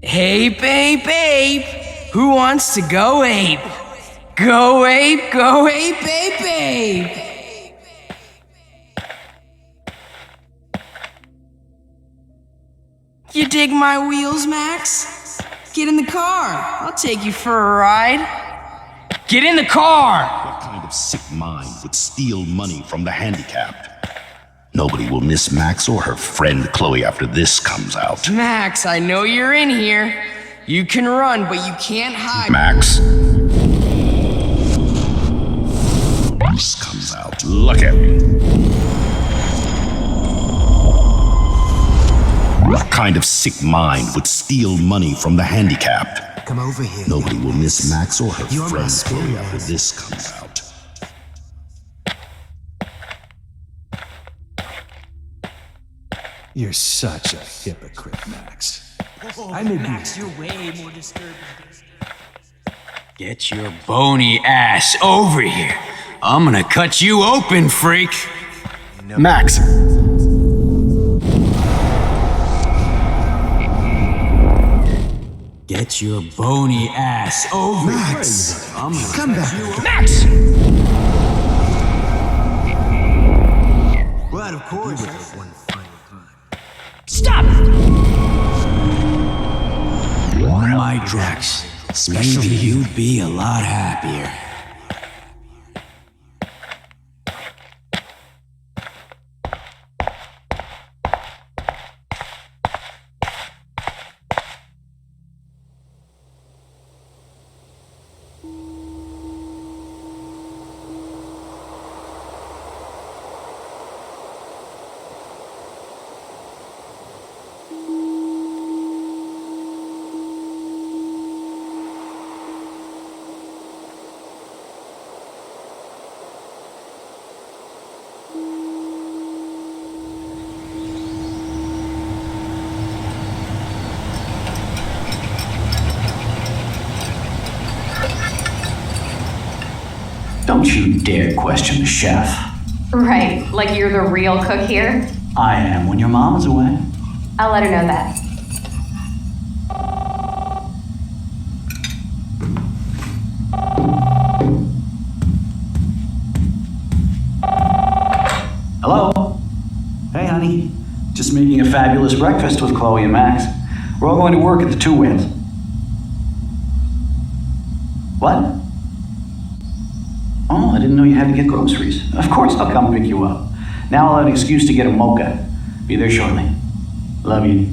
Speaker 17: Ape, ape, ape. Who wants to go ape? Go ape, ape, ape. You dig my wheels, Max? Get in the car. I'll take you for a ride. Get in the car!
Speaker 23: What kind of sick mind would steal money from the handicapped? Nobody will miss Max or her friend Chloe after this comes out.
Speaker 17: Max, I know you're in here. You can run, but you can't hide.
Speaker 23: Max. This comes out. Look at me. What kind of sick mind would steal money from the handicapped?
Speaker 21: Come over here.
Speaker 23: Nobody will miss Max or her friend Chloe after this comes out.
Speaker 10: You're such a hypocrite, Max. I may
Speaker 17: Max, you're way more disturbing. Get your bony ass over here. I'm gonna cut you open, freak.
Speaker 21: Max.
Speaker 17: Get your bony ass over here.
Speaker 21: Max,
Speaker 17: I'm gonna
Speaker 21: come
Speaker 17: cut
Speaker 21: back.
Speaker 17: you open.
Speaker 21: Max!
Speaker 10: Well, of course.
Speaker 17: Stop! My Drax, maybe you'd be a lot happier.
Speaker 4: Don't you dare question the chef.
Speaker 11: Right, like you're the real cook here?
Speaker 4: I am when your mom is away.
Speaker 11: I'll let her know that.
Speaker 4: Hello? Hey, honey. Just making a fabulous breakfast with Chloe and Max. We're all going to work at the Two Whales. What? Oh, I didn't know you had to get groceries. Of course I'll come pick you up. Now I'll have an excuse to get a mocha. Be there shortly. Love you.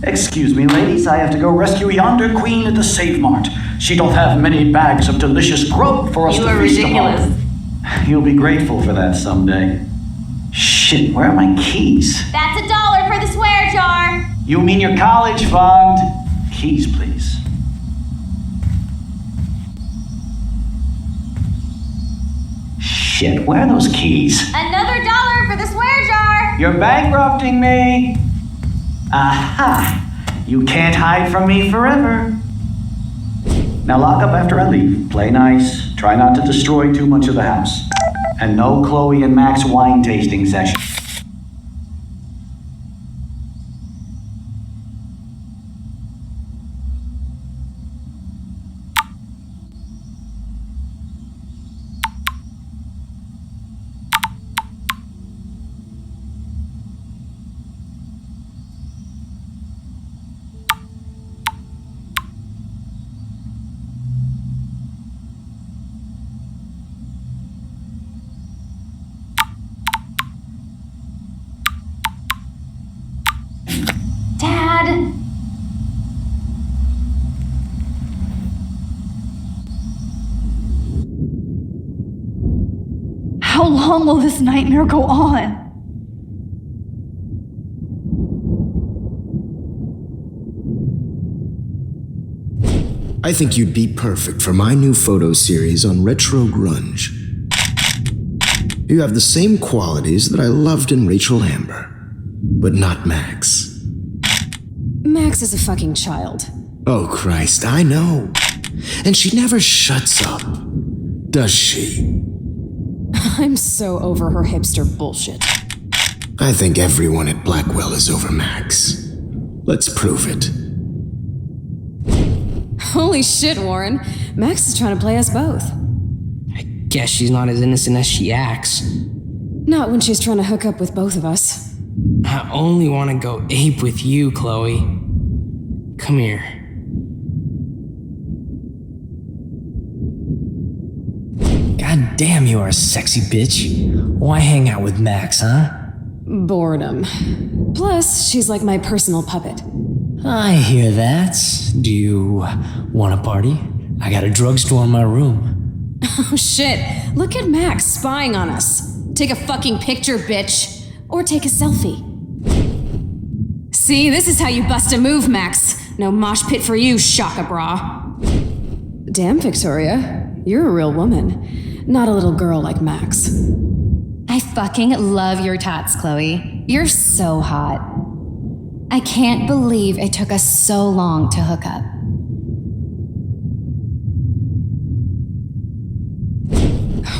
Speaker 4: Excuse me, ladies. I have to go rescue yonder queen at the Save Mart. She doth have many bags of delicious grub for us
Speaker 11: You
Speaker 4: to
Speaker 11: are
Speaker 4: feast
Speaker 11: ridiculous.
Speaker 4: upon. You'll be grateful for that someday. Shit, where are my keys?
Speaker 20: That's $1 for the swear jar.
Speaker 4: You mean your college fund? Keys, please. Shit, where are those keys?
Speaker 20: Another $1 for the swear jar.
Speaker 4: You're bankrupting me. Aha! You can't hide from me forever. Now lock up after I leave. Play nice. Try not to destroy too much of the house. And no Chloe and Max wine tasting session.
Speaker 20: Dad.
Speaker 2: How long will this nightmare go on?
Speaker 21: I think you'd be perfect for my new photo series on retro grunge. You have the same qualities that I loved in Rachel Amber, but not Max.
Speaker 18: Max is a fucking child.
Speaker 21: Oh Christ, I know. And she never shuts up, does she?
Speaker 18: I'm so over her hipster bullshit.
Speaker 21: I think everyone at Blackwell is over Max. Let's prove it.
Speaker 18: Holy shit, Warren. Max is trying to play us both.
Speaker 17: Guess she's not as innocent as she acts.
Speaker 18: Not when she's trying to hook up with both of us.
Speaker 17: I only want to go ape with you, Chloe. Come here. God damn, you are a sexy bitch. Why hang out with Max, huh?
Speaker 18: Boredom. Plus, she's like my personal puppet.
Speaker 17: I hear that. Do you want a party? I got a drugstore in my room.
Speaker 18: Oh shit, look at Max spying on us. Take a fucking picture, bitch. Or take a selfie. See, this is how you bust a move, Max. No mosh pit for you, Shaka Bra. Damn, Victoria. You're a real woman. Not a little girl like Max.
Speaker 5: I fucking love your tats, Chloe. You're so hot. I can't believe it took us so long to hook up.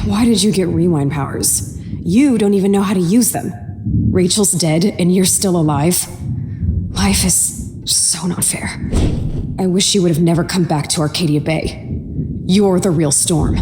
Speaker 18: Why did you get rewind powers? You don't even know how to use them. Rachel's dead and you're still alive. Life is so not fair. I wish you would have never come back to Arcadia Bay. You're the real Storm.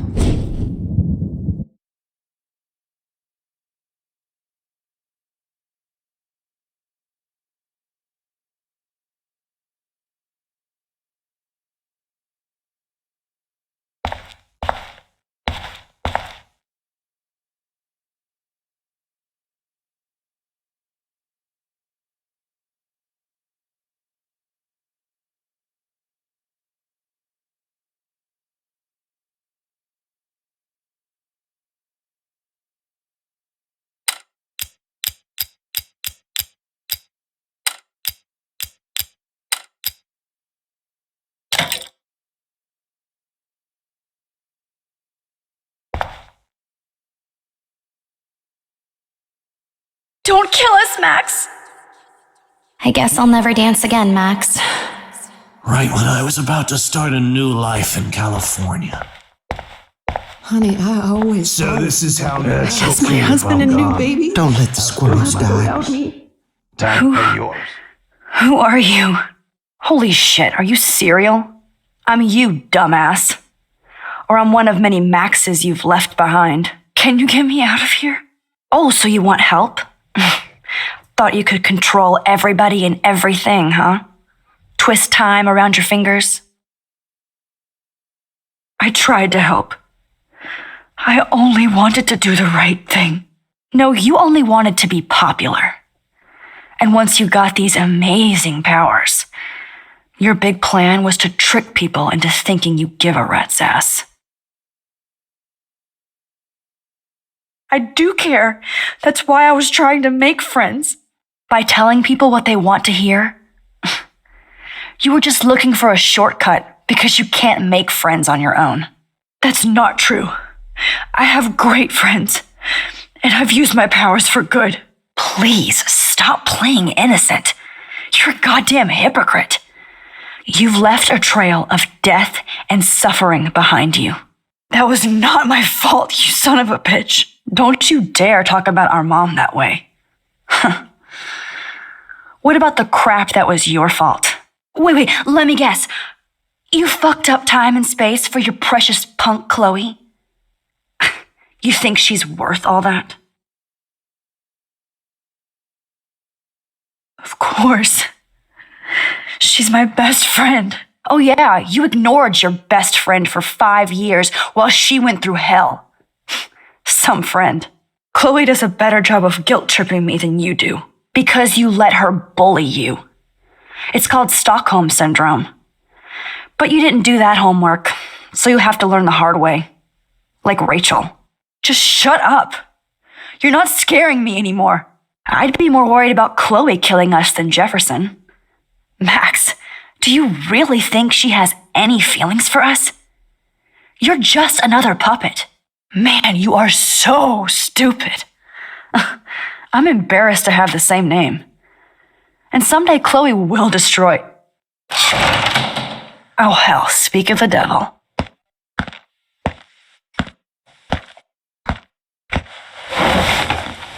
Speaker 2: Don't kill us, Max!
Speaker 5: I guess I'll never dance again, Max.
Speaker 7: Right when I was about to start a new life in California.
Speaker 9: Honey, I always.
Speaker 10: So this is how
Speaker 9: That's my husband and new baby.
Speaker 21: Don't let the squirrels die.
Speaker 9: Without me.
Speaker 15: Time to pay yours.
Speaker 2: Who are you? Holy shit, are you serial? I'm you, dumbass. Or I'm one of many Maxes you've left behind. Can you get me out of here? Oh, so you want help? Thought you could control everybody and everything, huh? Twist time around your fingers? I tried to help. I only wanted to do the right thing. No, you only wanted to be popular. And once you got these amazing powers, your big plan was to trick people into thinking you give a rat's ass. I do care. That's why I was trying to make friends. By telling people what they want to hear. You were just looking for a shortcut because you can't make friends on your own. That's not true. I have great friends, and I've used my powers for good. Please stop playing innocent. You're a goddamn hypocrite. You've left a trail of death and suffering behind you. That was not my fault, you son of a bitch. Don't you dare talk about our mom that way. What about the crap that was your fault? Wait, let me guess. You fucked up time and space for your precious punk Chloe? You think she's worth all that? Of course. She's my best friend. Oh yeah, you ignored your best friend for 5 years while she went through hell. Some friend. Chloe does a better job of guilt-tripping me than you do. Because you let her bully you. It's called Stockholm Syndrome. But you didn't do that homework, so you have to learn the hard way. Like Rachel. Just shut up. You're not scaring me anymore. I'd be more worried about Chloe killing us than Jefferson. Max, do you really think she has any feelings for us? You're just another puppet. Man, you are so stupid. I'm embarrassed to have the same name. And someday Chloe will destroy. Oh hell, speak of the devil.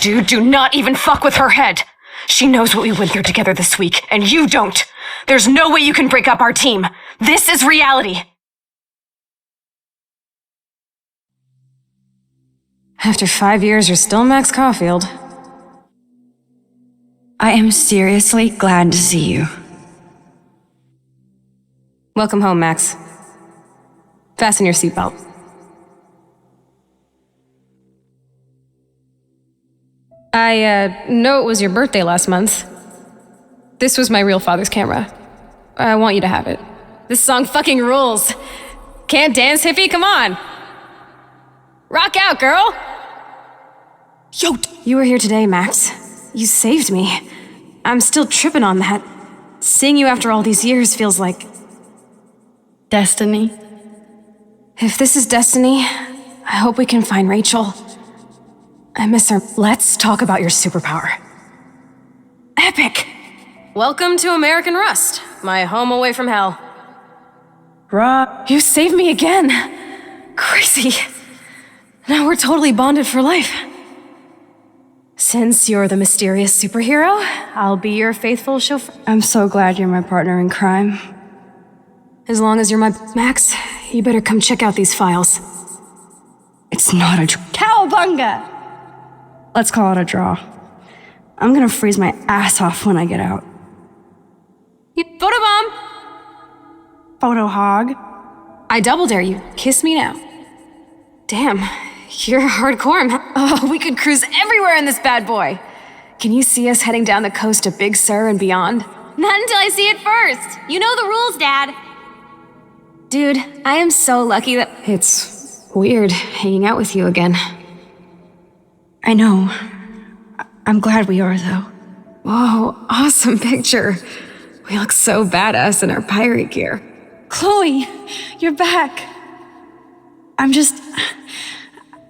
Speaker 11: Dude, do not even fuck with her head. She knows what we went through together this week, and you don't. There's no way you can break up our team. This is reality.
Speaker 18: After 5 years, you're still Max Caulfield.
Speaker 1: I am seriously glad to see you.
Speaker 18: Welcome home, Max. Fasten your seatbelt. I know it was your birthday last month. This was my real father's camera. I want you to have it. This song fucking rules. Can't dance, hippie? Come on. Rock out, girl. Yo, you were here today, Max. You saved me. I'm still tripping on that. Seeing you after all these years feels like...
Speaker 1: Destiny.
Speaker 18: If this is destiny, I hope we can find Rachel. I miss her. Let's talk about your superpower. Epic! Welcome to American Rust, my home away from hell.
Speaker 1: Rob.
Speaker 18: You saved me again. Crazy. Now we're totally bonded for life. Since you're the mysterious superhero, I'll be your faithful chauffeur.
Speaker 1: I'm so glad you're my partner in crime.
Speaker 18: As long as you're my Max, you better come check out these files.
Speaker 1: It's not a cowabunga! Let's call it a draw. I'm gonna freeze my ass off when I get out.
Speaker 18: Photobomb!
Speaker 1: Photo hog.
Speaker 18: I double dare you. Kiss me now. Damn, you're hardcore. Oh, we could cruise everywhere in this bad boy. Can you see us heading down the coast to Big Sur and beyond?
Speaker 5: Not until I see it first. You know the rules, Dad.
Speaker 18: Dude, I am so lucky that... It's weird hanging out with you again.
Speaker 1: I know. I'm glad we are, though.
Speaker 18: Whoa, awesome picture. We look so badass in our pirate gear.
Speaker 1: Chloe, you're back. I'm just...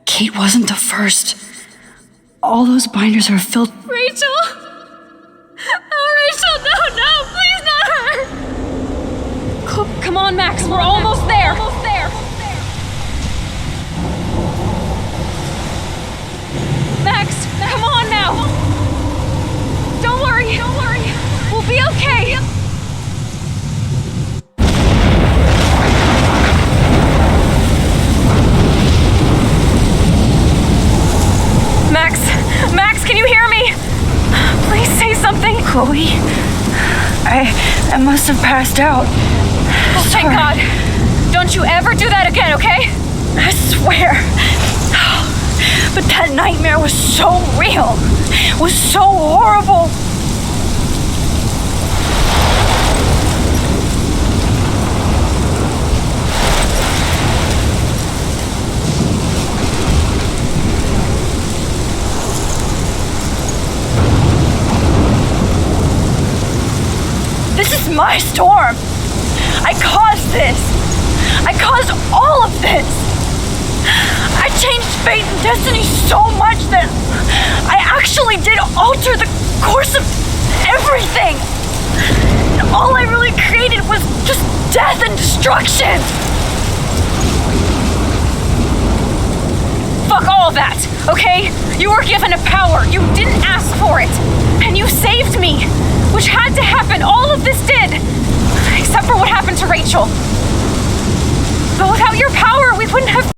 Speaker 1: Kate wasn't the first. All those binders are filled...
Speaker 5: Rachel! Oh, Rachel, no, please not her!
Speaker 18: Come on, Max, we're almost there!
Speaker 11: We'll be okay. Max, can you hear me? Please say something.
Speaker 2: Chloe, I must have passed out.
Speaker 11: Oh, thank God. Don't you ever do that again, okay?
Speaker 2: I swear. But that nightmare was so real. It was so horrible. This is my storm. I caused this. I caused all of this. I changed fate and destiny so much that I actually did alter the course of everything. And all I really created was just death and destruction.
Speaker 11: Fuck all that, okay? You were given a power. You didn't ask for it. And you saved me, which had to happen. All of this did. Except for what happened to Rachel. But without your power, we wouldn't have